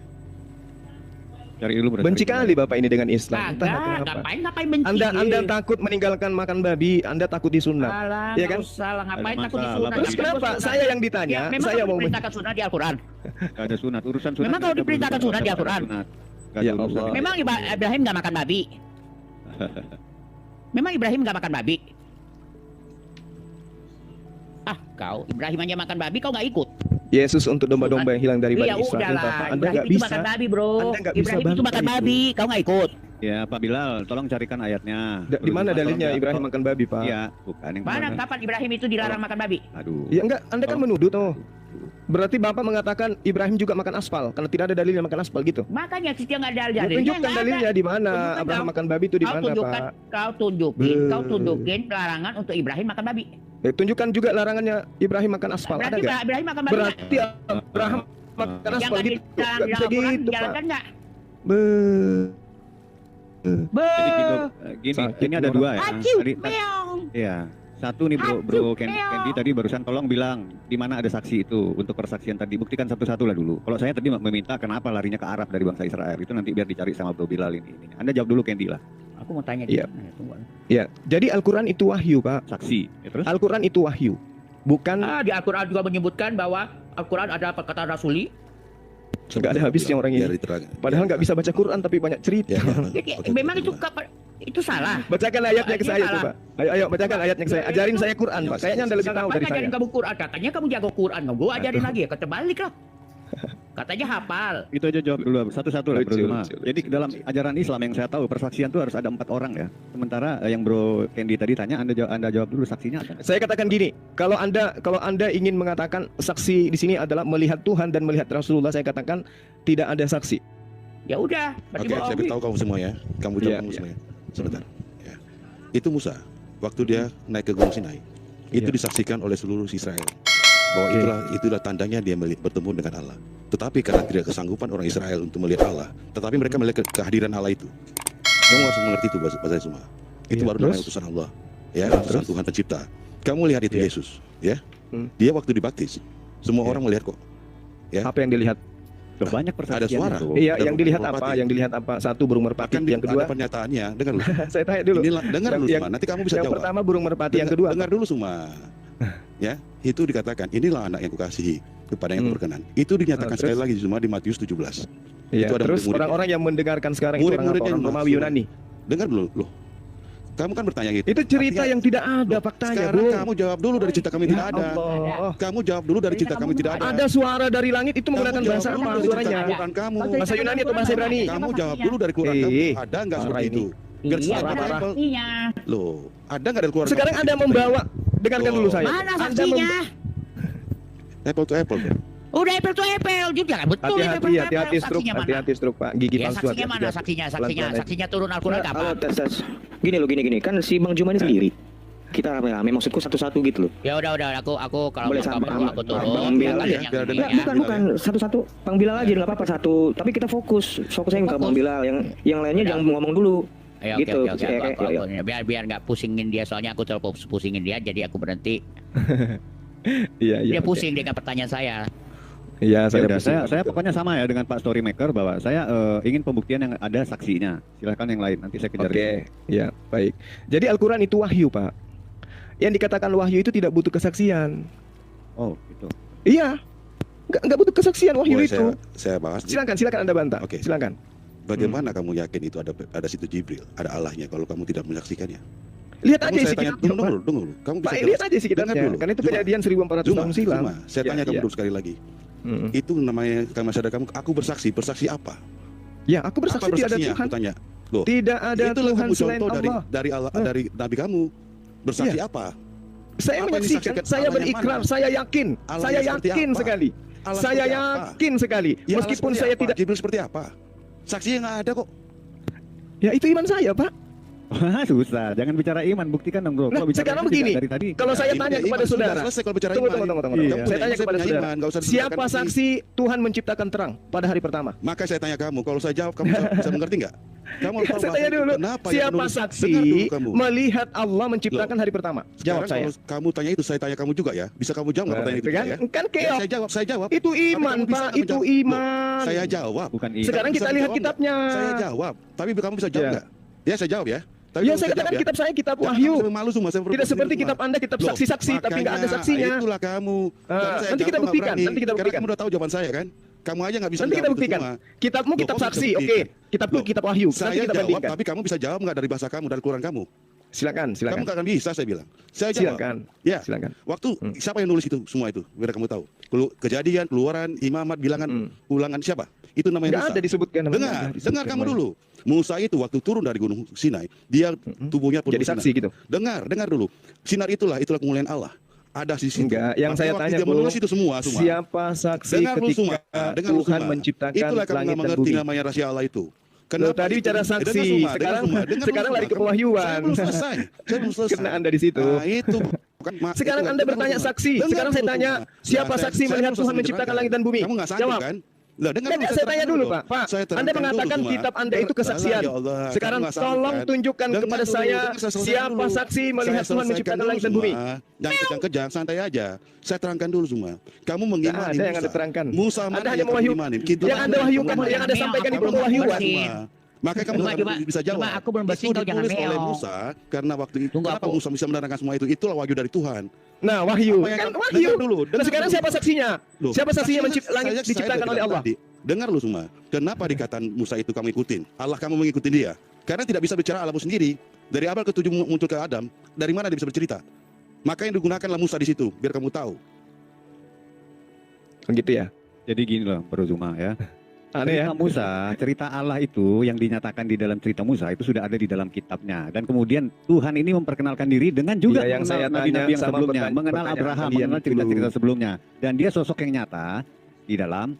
Cari dulu bro, benci cari kali Bapak ini dengan Islam. Entah Kagak, kenapa. ngapain benci? Anda takut meninggalkan makan babi, Anda takut disunat. Alah, Iya nggak kan? usah lah, ngapain Ada takut masalah, disunat? Terus Kan kenapa gua sunat. saya yang Ya, ditanya? memang Saya kau mau diperintahkan sunat di Al-Quran. Gak ada sunat, urusan sunat. Memang kalau kita diperintahkan belum sunat di ada Al-Quran. sunat. Gak Ya ada urusan Allah. itu. Memang Ibrahim nggak makan babi. Memang Ibrahim nggak makan babi. Ah, kau Ibrahim aja makan babi, kau nggak ikut? Yesus untuk domba-domba yang hilang dari Iya Bani Israel, udahlah. Bapak. Anda Ibrahim nggak itu bisa. makan babi, bro. Anda nggak bisa Ibrahim itu bantah makan itu. babi, kau nggak ikut? Ya Pak Bilal, tolong carikan ayatnya. Di mana Terus, dalilnya tolong, Ibrahim makan babi, Pak? Iya, bukan yang Mana mana. kapan Ibrahim itu dilarang makan babi? Aduh. Ya enggak, Anda kan Tolong. menuduh tuh. Berarti Bapak mengatakan Ibrahim juga makan aspal karena tidak ada dalilnya makan aspal gitu. Makanya dia nggak ada Ya, dalilnya. tunjukkan nggak ada. dalilnya di mana Tunjukkan Abraham dong. makan babi itu di Kau mana, tunjukkan, Pak? kau tunjukin larangan untuk Ibrahim makan babi. Tunjukkan juga larangannya Ibrahim makan aspal, ada Berarti nggak? Ibrahim makan babi nggak? Berarti Abraham makan Yang aspal nggak gitu. dilarang Nggak di bisa Al-Quran gitu, Pak. dijalankan nggak? Be Jadi gitu, gini, Sakit ini ada orang. dua ya. Haciu, Tadi, meong. ya, satu nih bro Candy tadi barusan tolong bilang di mana ada saksi itu untuk persaksian tadi, buktikan satu-satu lah dulu. Kalau saya tadi meminta kenapa larinya ke Arab dari bangsa Israel itu nanti biar dicari sama Bro Bilal ini. Anda jawab dulu Candy lah. Aku mau tanya Iya. dia. Tunggu. Ya, jadi Al-Quran itu wahyu, Pak. Saksi. Ya, terus? Al-Quran itu wahyu, bukan Di Al-Quran juga menyebutkan bahwa Al-Quran ada perkataan rasuli. nggak ada habisnya orang Biar ini. diterang- Padahal nggak bisa baca Quran tapi banyak cerita. Ya, ya. Jadi, Oke, memang oke, itu Zuma. itu salah. Bacakan ayatnya ke Ini saya salah. coba. Ayo bacakan ayatnya ke saya. Ajarin saya Quran, Pak. Kayaknya Anda lebih tahu dari saya. Ngajarin kamu Quran, katanya kamu jago Quran, gue ajarin lagi ya, kata balik lah. Katanya hafal. Itu aja jawab dulu satu-satu lah Bro Lucu, Zuma. lucu, Jadi lucu, dalam lucu. ajaran Islam yang saya tahu persaksian itu harus ada 4 orang ya. Sementara yang Bro Candy tadi tanya Anda jawab dulu saksinya ada. Saya katakan gini, kalau Anda ingin mengatakan saksi di sini adalah melihat Tuhan dan melihat Rasulullah, saya katakan tidak ada saksi. Ya udah, berarti Oke, bohong. saya beritahu kamu semua ya. Kamu Iya, jawab kamu iya. semuanya. Sebentar. Ya. Itu Musa waktu dia naik ke Gunung Sinai. Itu Iya. disaksikan oleh seluruh Israel bahwa Oke. itulah tandanya dia bertemu dengan Allah. Tetapi karena tidak kesanggupan orang Israel untuk melihat Allah, tetapi mereka melihat kehadiran Allah itu. Kamu harus mengerti itu bahasa semua. Itu Iya, baru terus? namanya utusan Allah. Ya, Iya, utusan terus? Tuhan pencipta. Kamu lihat itu Iya. Yesus, ya. Dia waktu dibaptis, semua Iya. orang melihat kok. Ya. Apa yang dilihat? Loh, banyak persaksian Ada suara. itu. Iya, Ada yang dilihat burung apa? merpati. Yang dilihat apa? Satu burung merpati, Bahkan yang kedua ada pernyataannya, dengar dulu. saya tanya dulu. Inilah, dengar dulu Yang- semua, nanti kamu bisa Yang jawab. pertama burung merpati, yang kedua Dengar dulu semua. Ya, itu dikatakan inilah anak yang kukasihi kepada yang berkenan. Itu dinyatakan Terus? sekali lagi semua di Matius 17. Iya, Itu ada terus murid-muridnya. orang-orang yang mendengarkan sekarang itu orang apa? Murid-muridnya Orang yang Romawi masuk. Yunani. Dengar dulu, loh. Kamu kan bertanya gitu. Itu cerita Artinya, yang tidak ada faktanya, sekarang Bung. kamu jawab dulu dari cerita kami Ya tidak ada. Allah. Kamu jawab dulu dari cerita kami tidak ada. Ada suara dari langit itu Kamu menggunakan jawab bahasa dulu apa dari cerita suaranya? Quran kamu. Bahasa Yunani atau bahasa Ibrani? Kamu jawab dulu dari Quran kamu. Ada nggak Parah seperti ini. itu? Biar Iya, cerita mana parah. Bible. saksinya? Loh, ada nggak dari Quran? Sekarang Anda membawa, dengarkan dulu saya. Mana Anda saksinya? Apple to apple. Ya? Udah apple to apple juga kan betul ini apple to apple. Hati-hati stroke, Saksinya mana? hati-hati stroke Pak. Gigi Ya, palsu. saksinya mana? hati-hati. Saksinya, Pelan-pelan aja. saksinya turun Al-Quran Halo, kapan? tes. Gini loh, gini. Kan si Bang Juma ini sendiri. Kita maksudku satu-satu gitu loh. Ya udah aku kalau Boleh mau sampai kamu aku turun. Bang Bilal kalian ya, yang biar ada ini Enggak, ya. bukan satu-satu. Bang Bilal aja nggak apa-apa satu. Tapi kita fokus aja ke Bang Bilal. Yang lainnya jangan ngomong dulu. Ayo, Gitu, oke, biar nggak pusingin dia soalnya aku terlalu pusingin dia jadi aku berhenti. Iya, iya. Dia oke. pusing dengan pertanyaan saya. Iya, saya Yaudah, pusing. saya pokoknya sama ya dengan Pak Storymaker bahwa saya ingin pembuktian yang ada saksinya. Silakan yang lain, nanti saya kejar. Oke, ya baik. Jadi Al-Quran itu wahyu, Pak. Yang dikatakan wahyu itu tidak butuh kesaksian. Oh, gitu. Iya, nggak butuh kesaksian wahyu Boleh itu. saya bahas. Silakan Anda bantah. Oke. Silakan. Bagaimana kamu yakin itu ada situ Jibril, ada Allahnya kalau kamu tidak menyaksikannya? Lihat Kamu aja saya isi tanya, kitabnya, Pak. tunggu dulu. Kamu Pak, bisa lihat aja isi Dengar kitabnya. dulu. Karena itu Zuma. kejadian 1400 tahun silam. Saya tanya kamu Iya. dulu sekali lagi. Mm-mm. Itu namanya kami sadar kamu. Aku bersaksi apa? Ya, aku bersaksi Apa tidak ada bersaksinya? Tuhan. Aku tanya. Loh, Tidak ada itulah Tuhan kamu selain contoh Allah. dari Allah, Hah? dari Nabi kamu. Bersaksi Iya. apa? Saya Apa yang menyaksikan, disaksikan? saya Allah yang berikrar, mana? saya yakin. Allah Saya yang seperti yakin apa? sekali. Allah Saya seperti apa? yakin sekali. Ya, Allah Meskipun seperti saya apa? tidak. Jibril seperti apa? Saksinya nggak ada kok. Ya, itu iman saya, Pak. Wah, susah. Jangan bicara iman, buktikan dong, Bro. Nah, Kalau bicara sekarang itu begini. tidak dari tadi. Kalau saya Iman tanya ya kepada iman, sudah saudara. selesai kalau bicara Tunggu. iman. Tunggu. Iya. Kamu Saya punya tanya kepada punya saudara. iman, nggak usah Siapa diserahkan lagi. saksi Tuhan menciptakan terang pada hari pertama? Maka saya tanya kamu, kalau saya jawab kamu bisa mengerti nggak? Kamu harus tahu Saya bahasa tanya itu. dulu. Kenapa yang Siapa menulis? saksi Dengar dulu kamu. melihat Allah menciptakan hari pertama? Jawab Sekarang saya. kalau kamu tanya itu, saya tanya kamu juga ya. Bisa kamu jawab nggak pertanyaan itu Kan, ya? kan Ya, keok. saya jawab. Itu Tapi iman, kamu bisa Pak. nggak Itu menjawab? iman. Saya jawab. Bukan iman. Sekarang Bisa kita lihat dijawab nggak? kitabnya. Saya jawab. Tapi kamu bisa jawab Ya. nggak? Ya saya jawab ya. Tapi Ya, kamu saya bisa katakan jawab ya. kitab saya kitab Jangan wahyu. sampai malu semua. Saya Tidak berpikir seperti semua. kitab Anda kitab Loh, saksi-saksi tapi nggak ada makanya, saksinya. Itulah kamu. Karena saya nanti jawab kita nggak buktikan, berani. nanti kita Karena buktikan. kamu udah tahu jawaban saya kan. Kamu aja nggak bisa Nanti kita menjawab itu buktikan. semua. Kitabmu Loh, kitab kok saksi, bisa oke. buktikan? Kitabku Loh, kitab wahyu. Nanti Saya kita jawab, bandingkan. tapi kamu bisa jawab nggak dari bahasa kamu, dari Quran kamu? Silakan, Kamu silakan. nggak akan bisa, saya bilang. Saya jawab. Silakan. Ya. Silakan. Waktu siapa yang nulis itu semua itu? Biar kamu tahu. Kejadian, keluaran, imamat, bilangan, ulangan siapa? Itu namanya Enggak Musa. ada disebutkan namanya. Dengar, Nggak disebutkan dengar kamu namanya. dulu. Musa itu waktu turun dari gunung Sinai, dia tubuhnya penuh Jadi saksi sinar. gitu. Dengar dulu. Sinar itulah kemuliaan Allah. Ada di situ. Enggak, yang Maka saya waktu tanya, dia Bung, menulis itu semua. Siapa saksi Dengar dulu semua. ketika Dengar dulu Tuhan semua. menciptakan Itulah kamu langit nggak dan mengerti bumi? namanya rahasia Allah itu. Loh, tadi bicara saksi, sekarang lari ke pewahyuan. Saya belum selesai. Saya belum selesai. Karena Anda di situ. Nah, itu bukan Sekarang Anda bertanya saksi. Sekarang saya tanya, siapa saksi melihat Tuhan menciptakan langit dan bumi? Kamu nggak sanggup Jawab. kan? Lah, dengar Enggak, dulu, saya tanya terangkan dulu, Pak. Pak, Saya Anda terangkan mengatakan dulu, kitab Pak. Anda itu kesaksian. Ya Allah, Sekarang kamu nggak sanggup, tolong kan? tunjukkan Dengar kepada dulu, saya dengar saya selesaikan siapa dulu. saksi Saya melihat Tuhan selesaikan menciptakan dulu langit dan bumi. semua. Jangan kejang-kejang, santai aja. Saya terangkan dulu semua. Kamu Enggak mengimani ada yang Musa. Anda terangkan. Musa Anda mana hanya yang kamu mewahyu. imanin? Kita Yang Anda wahyukan, yang Anda sampaikan di Aku belum pewahyuan. bersih. Makanya kamu Cuma- nggak cuma- bisa jawab. cuma aku belum bersih, Itu kau jangan ditulis oleh meong. Musa karena waktu itu Tunggu kenapa aku. Musa bisa menerangkan semua itu? Itulah wahyu dari Tuhan. Nah, wahyu. Apa yang Kan kamu- wahyu. dengar dulu, Nah, dengar sekarang dulu. siapa saksinya? Loh, Siapa saksinya saksinya langit saya diciptakan udah oleh bilang Allah? tadi. Dengar lu semua. Kenapa dikatakan Musa itu kamu ikutin? Allah kamu mengikuti dia. Karena tidak bisa bicara Allahmu sendiri. Dari abad ke-7 muncul ke Adam, dari mana dia bisa bercerita? Maka yang digunakanlah Musa di situ, biar kamu tahu. Gitu ya. Jadi gini loh, Bro Zuma ya. Aneh ya. Cerita Musa, cerita Allah itu yang dinyatakan di dalam cerita Musa itu sudah ada di dalam kitabnya. Dan kemudian Tuhan ini memperkenalkan diri dengan juga Iya, yang saya mengenal nabi-nabi tanya yang sama sebelumnya, mengenal pertanyaan Abraham, kalian mengenal dulu. cerita-cerita sebelumnya. Dan dia sosok yang nyata di dalam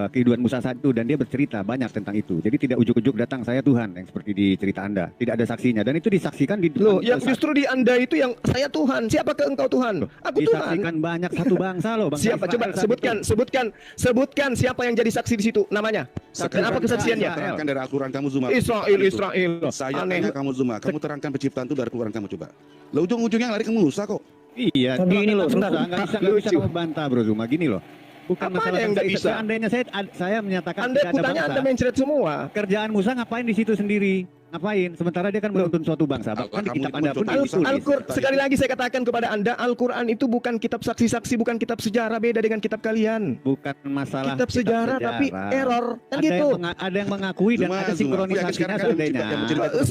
kehidupan Musa saat itu, dan dia bercerita banyak tentang itu. Jadi tidak ujuk-ujuk datang saya Tuhan yang seperti di cerita Anda. Tidak ada saksinya dan itu disaksikan di Loh, depan yang justru di Anda itu yang saya Tuhan. Siapakah engkau Tuhan? Aku Tuhan. disaksikan banyak satu bangsa loh, bangsa Siapa? Israel Coba saat sebutkan siapa yang jadi saksi di situ namanya. Dan apa kesaksiannya? Terangkan dari Al-Quran kamu Zuma. Israel. Saya Aneh. tanya kamu Zuma, kamu terangkan penciptaan itu dari Al-Quran kamu coba. Lah ujung-ujungnya lari ke Musa kok. Iya, Oh, gini loh, sebentar. nggak bisa Lucu. kamu bantah Bro Zuma. Gini loh, bukan Apa masalah yang nggak bisa? Seandainya saya menyatakan Anda tidak ada kutanya bangsa. Anda mencret semua. Kerjaan Musa ngapain di situ sendiri? Ngapain? Sementara dia kan menuntun suatu bangsa. Bahkan di Kamu kitab itu Anda pun mencoba ditulis. Al- Al-Quran, sekali lagi saya katakan kepada Anda, Al-Quran itu bukan kitab saksi-saksi, bukan kitab sejarah, beda dengan kitab kalian. Bukan masalah Kitab sejarah tapi error, kan gitu. Ada yang mengakui dan Zuma, ada Zuma. sinkronisasinya Ya, sekarang seandainya. yang menceritakan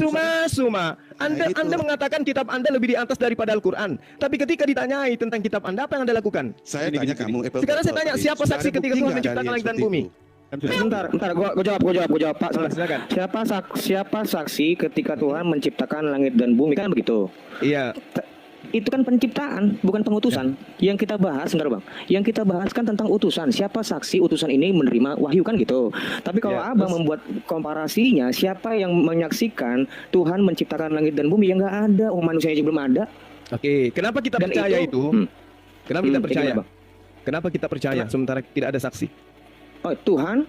Suma, Anda, Nah, itu. Anda mengatakan kitab Anda lebih di atas daripada Al-Quran. Tapi ketika ditanyai tentang kitab Anda, apa yang Anda lakukan? Saya Gini, tanya gini, kamu. Sekarang saya tanya, siapa saksi ketika Tuhan menciptakan langit dan bumi? Kan sudah. Bentar, gua jawab Pak. Silakan. Siapa saksi ketika Tuhan menciptakan langit dan bumi, kan begitu? Iya. Itu kan penciptaan, bukan pengutusan. Yang kita bahas, sebentar Bang. Yang kita bahas kan tentang utusan. Siapa saksi utusan ini menerima wahyu, kan gitu. Tapi kalau Ya, Abang terus? membuat komparasinya, siapa yang menyaksikan Tuhan menciptakan langit dan bumi, yang nggak ada, manusia aja belum ada. Oke, kenapa kita Dan percaya itu? Kenapa kita Hmm, percaya? gimana, Bang? Kenapa kita percaya sementara tidak ada saksi? Oh, Tuhan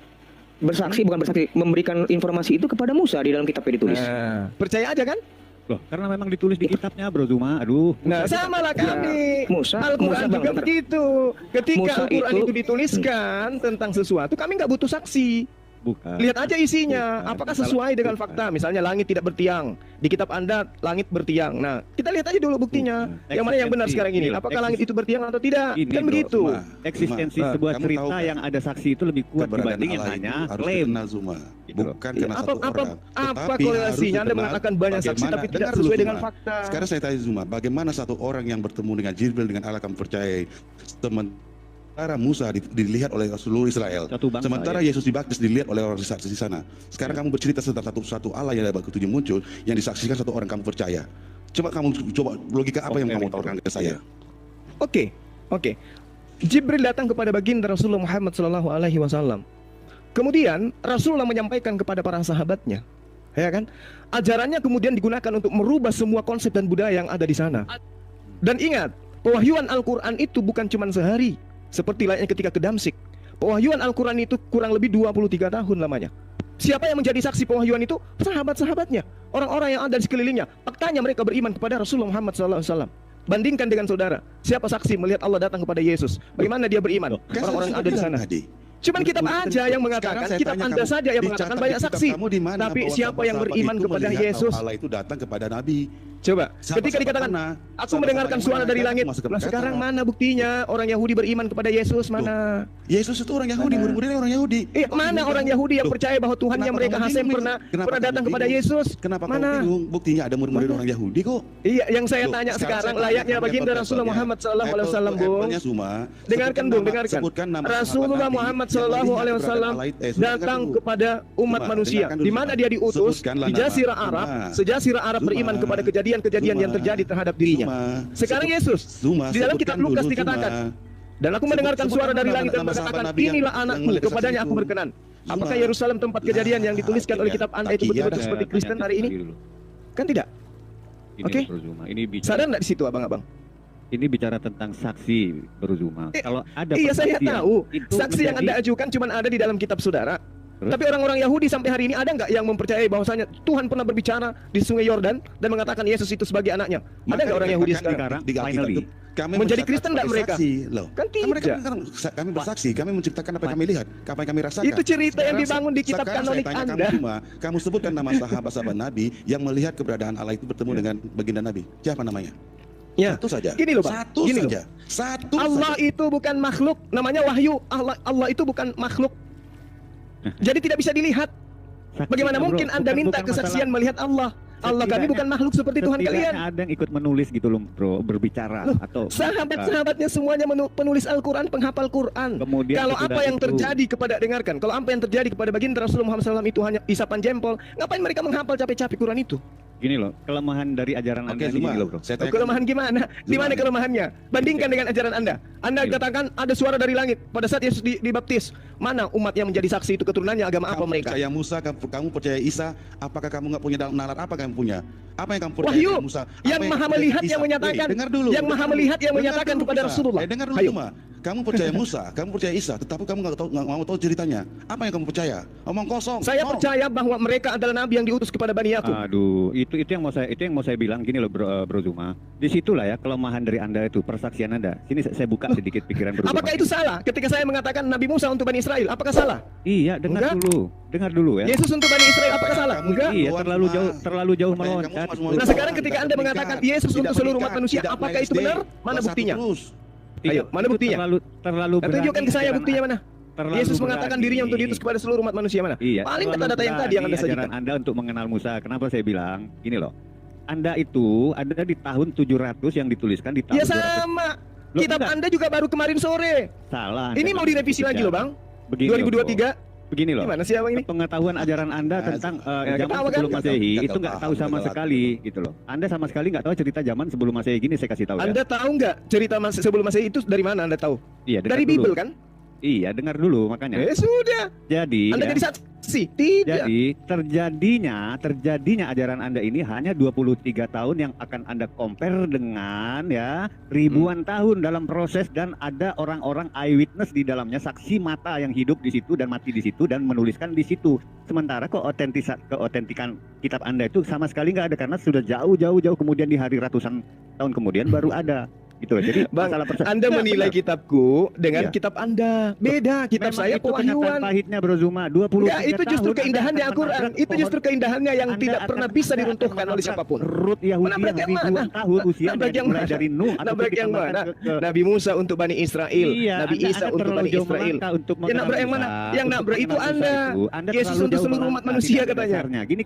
bersaksi, bukan bersaksi, memberikan informasi itu kepada Musa di dalam kitabnya ditulis. Nah, percaya aja kan? Loh, karena memang ditulis di kitabnya Bro Zuma. Aduh. Nah, sama lah kami. Musa, Al-Quran Bang, juga bentar. begitu. Ketika Musa Al-Quran itu- itu dituliskan tentang sesuatu, kami nggak butuh saksi. Bukan. Lihat aja isinya, Bukan. apakah sesuai dengan fakta. Misalnya langit tidak bertiang. Di kitab Anda langit bertiang. Nah, kita lihat aja dulu buktinya. Bukan. Yang mana yang benar Eksistensi. sekarang ini? Ini loh, Apakah langit itu bertiang atau tidak? Ini, Kan Bro. begitu. Zuma, Eksistensi Zuma. sebuah Kamu cerita tahu kan? yang ada saksi itu lebih kuat Keberadaan dibandingin Allah hanya itu harus klaim. dikenal Zuma, Gitu loh. bukan karena Apa satu apa orang. apa Tetapi korelasinya? harus Anda dikenal mengatakan banyak saksi bagaimana- tapi tidak dengar dulu, sesuai dengan Zuma. fakta. Sekarang saya tanya Zuma, bagaimana satu orang yang bertemu dengan Jibril dengan Allah kamu percaya, sementara Musa dilihat oleh seluruh Israel, Satu bangsa, sementara ya. Yesus dibaptis dilihat oleh orang di sana. Sekarang kamu bercerita tentang satu Allah yang ada ketujuh muncul yang disaksikan satu orang kamu percaya. Coba logika apa yang kamu tawarkan ke saya? Oke. Jibril datang kepada baginda Rasulullah Muhammad SAW. Kemudian Rasulullah menyampaikan kepada para sahabatnya, ya kan? Ajarannya kemudian digunakan untuk merubah semua konsep dan budaya yang ada di sana. Dan ingat, pewahyuan Al-Quran itu bukan cuma sehari, seperti layaknya ketika ke Damsyik. Pewahyuan Al-Quran itu kurang lebih 23 tahun lamanya. Siapa yang menjadi saksi pewahyuan itu? Sahabat-sahabatnya, orang-orang yang ada di sekelilingnya. Faktanya mereka beriman kepada Rasulullah Muhammad SAW. Bandingkan dengan saudara, siapa saksi melihat Allah datang kepada Yesus? Bagaimana dia beriman? Orang-orang yang ada di sana. Cuman kitab aja yang mengatakan, kitab Anda saja yang mengatakan banyak saksi. Tapi siapa yang beriman kepada Yesus? Allah itu datang kepada Nabi. Coba, ketika dikatakan, aku mendengarkan suara dari langit. Lah sekarang mana buktinya orang Yahudi beriman kepada Yesus? Mana? Yesus itu orang Yahudi, murid-muridnya orang Yahudi. Mana orang Yahudi yang Loh, percaya bahwa Tuhan yang kenapa mereka kamu Hasem bingung? pernah Kenapa datang kamu kepada bingung? Yesus? Kenapa Mana? kamu bingung? Buktinya ada murid-murid orang Yahudi kok. Iya, yang saya Loh, tanya sekarang sekarang saya layaknya tanya baginda apple-nya. Rasulullah Muhammad SAW, Bung. Apple-nya Zuma. Dengarkan Bung, dengarkan. Sebutkan nama Rasulullah sahabat Nabi Muhammad yang melihat SAW keberadaan Allah itu. Zuma, datang dengarkan dulu. kepada umat Zuma, manusia, dengarkan dulu, di mana Zuma. dia diutus Sebutkanlah di nama. Jazirah Arab. Zuma. Sejazirah Arab Zuma. beriman kepada kejadian-kejadian yang Zuma. terjadi terhadap dirinya. Zuma. Sekarang Yesus Zuma, di dalam kitab sebutkan Lukas dulu, dikatakan, Zuma. dan aku mendengarkan Sebutkan suara dari nama- langit dan nama berkatakan, sahabat Nabi yang- inilah yang anakku, melihat kepadanya saksi aku itu. berkenan. Zuma. Apakah Yerusalem tempat kejadian yang dituliskan oleh kitab Anda itu betul-betul Iya, seperti Kristen hari ini? Kan tidak. Ini Oke. Bro Zuma. Ini bicara, Sadar nggak di situ abang-abang? ini bicara tentang saksi Bro Zuma. Kalau ada Iya, saya persaksian, tahu. itu Saksi yang menjadi- Anda ajukan cuma ada di dalam kitab saudara. Terus? Tapi orang-orang Yahudi sampai hari ini ada nggak yang mempercayai bahwasanya Tuhan pernah berbicara di Sungai Yordan dan mengatakan Yesus itu sebagai anaknya? Ada nggak orang Yahudi sekarang? Di Alkitab Finally. itu, kami Menjadi mencatat Kristen nggak sebagai mereka? saksi, loh. Kan Mereka tidak. kami bersaksi, kami menciptakan apa yang kami lihat, apa yang kami rasakan. Itu cerita yang Sekarang dibangun di kitab sekarang kanonik saya tanya Anda. Kamu, cuma, kamu sebutkan nama sahabat-sahabat Nabi yang melihat keberadaan Allah itu bertemu dengan baginda Nabi. Siapa namanya? Ya. Satu saja. Gini loh, Pak. Satu Gini loh. saja. Satu Allah saja. itu bukan makhluk, namanya wahyu. Allah itu bukan makhluk. Jadi tidak bisa dilihat. Saksi, Bagaimana Bro. mungkin Anda Bukan- minta bukan kesaksian masalah- melihat Allah? Allah kami bukan makhluk seperti Tuhan Setidaknya kalian. ada yang ikut menulis gitu loh Bro, berbicara Loh, atau Sahabat-sahabatnya semuanya penulis Al-Quran, penghafal Quran. Kemudian Kalau sesudah apa yang itu- terjadi kepada, dengarkan, kalau apa yang terjadi kepada baginda Rasulullah Muhammad SAW itu hanya isapan jempol, ngapain mereka menghafal capek-capek Quran itu? Gini loh, kelemahan dari ajaran Oke, Anda ini Zuma. gini loh Bro. Saya tanya Kelemahan gimana? Di mana Gimana? kelemahannya? Bandingkan dengan ajaran Anda. Anda Iya. katakan ada suara dari langit pada saat Yesus dibaptis. Mana umat yang menjadi saksi itu, keturunannya agama apa kamu mereka? percaya Musa, kamu percaya Isa, apakah kamu nggak punya nalar apa kamu punya? Apa yang kamu percaya Wahyu, dari Musa? Apa yang maha percaya melihat Isa? yang menyatakan, Dengar dulu. yang maha melihat yang Dengar menyatakan dulu, kepada Musa. Rasulullah. Dengar dulu Ayo. Zuma. Kamu percaya Musa, kamu percaya Isa, tetapi kamu nggak mau tahu ceritanya. Apa yang kamu percaya? Omong kosong. Saya percaya bahwa mereka adalah nabi yang diutus kepada Bani Yakub. Aduh, itu yang mau saya bilang gini loh, Bro Zuma. Disitulah ya kelemahan dari Anda itu, persaksian Anda. Sini saya buka sedikit pikiran Bro Zuma. Apakah itu salah ketika saya mengatakan Nabi Musa untuk Bani Israel? Apakah salah? Iya, dengar dulu ya. Yesus untuk Bani Israel apakah salah? Kamu Enggak. Iya, terlalu jauh Apa yang meloncat. kamu Nah, sekarang ketika Anda mengatakan Yesus untuk seluruh umat manusia, apakah itu benar? Mana buktinya? Ayo, mana buktinya? Terlalu Nah, tunjukkan ke saya buktinya mana? terlalu Yesus mengatakan berani. dirinya untuk diutus kepada seluruh umat manusia mana? Iya, Paling terlalu data-data yang tadi yang Anda berani sajikan. ajaran Anda untuk mengenal Musa. Kenapa saya bilang gini loh? Anda itu ada di tahun 700 yang dituliskan di tahun Ya 200. sama. Loh, Kitab enggak. Anda juga baru kemarin sore. Salah. Ini Anda mau direvisi lagi loh, Bang. Begini loh, 2023. Bro. Begini loh. Gimana sih abang ini? Pengetahuan ajaran Anda tentang zaman ketawa kan? sebelum Masehi Nggak itu nggak tahu sama sekali gitu loh. Anda sama sekali nggak tahu cerita zaman sebelum Masehi gini, saya kasih tahu ya. Anda tahu nggak cerita sebelum Masehi itu dari mana Anda tahu? Iya, dengar Dari dulu. Bible kan? Iya, dengar dulu makanya. Sudah. Jadi Anda ya, jadi saksi? Tidak. jadi terjadinya ajaran Anda ini hanya 23 tahun yang akan Anda compare dengan ya ribuan tahun dalam proses, dan ada orang-orang eyewitness di dalamnya, saksi mata yang hidup di situ dan mati di situ dan menuliskan di situ. Sementara keotentikan kitab Anda itu sama sekali nggak ada, karena sudah jauh kemudian di hari ratusan tahun kemudian baru ada. Gitu loh. Jadi Bang, masalah Anda Ya, menilai benar. kitabku dengan Iya. kitab Anda. Beda, kitab Memang saya itu kenyataan pewahyuan. pahitnya Bro Zuma. 23 Enggak, itu justru tahun keindahannya Anda akan Al-Quran. menabrak Itu justru keindahannya yang Anda tidak akan- pernah bisa Anda diruntuhkan akan oleh menabrak siapapun. Rut Yahudi Menabrak yang yang mana? ribuan tahun usianya Menabrak yang mulai mana? dari Nuh ataupun Nabrak yang ditambahkan mana? ke- Nabi Musa untuk Bani Israel, Iya, Nabi Anda Isa untuk terlalu Bani jauh Israel. melangkah untuk Ya, mengenal nabrak yang mana? Musa, Yang untuk nabrak itu mengenal Musa Anda. itu. Anda Yesus terlalu untuk jauh seluruh umat melangkah, manusia tidak ada katanya. dasarnya. Gini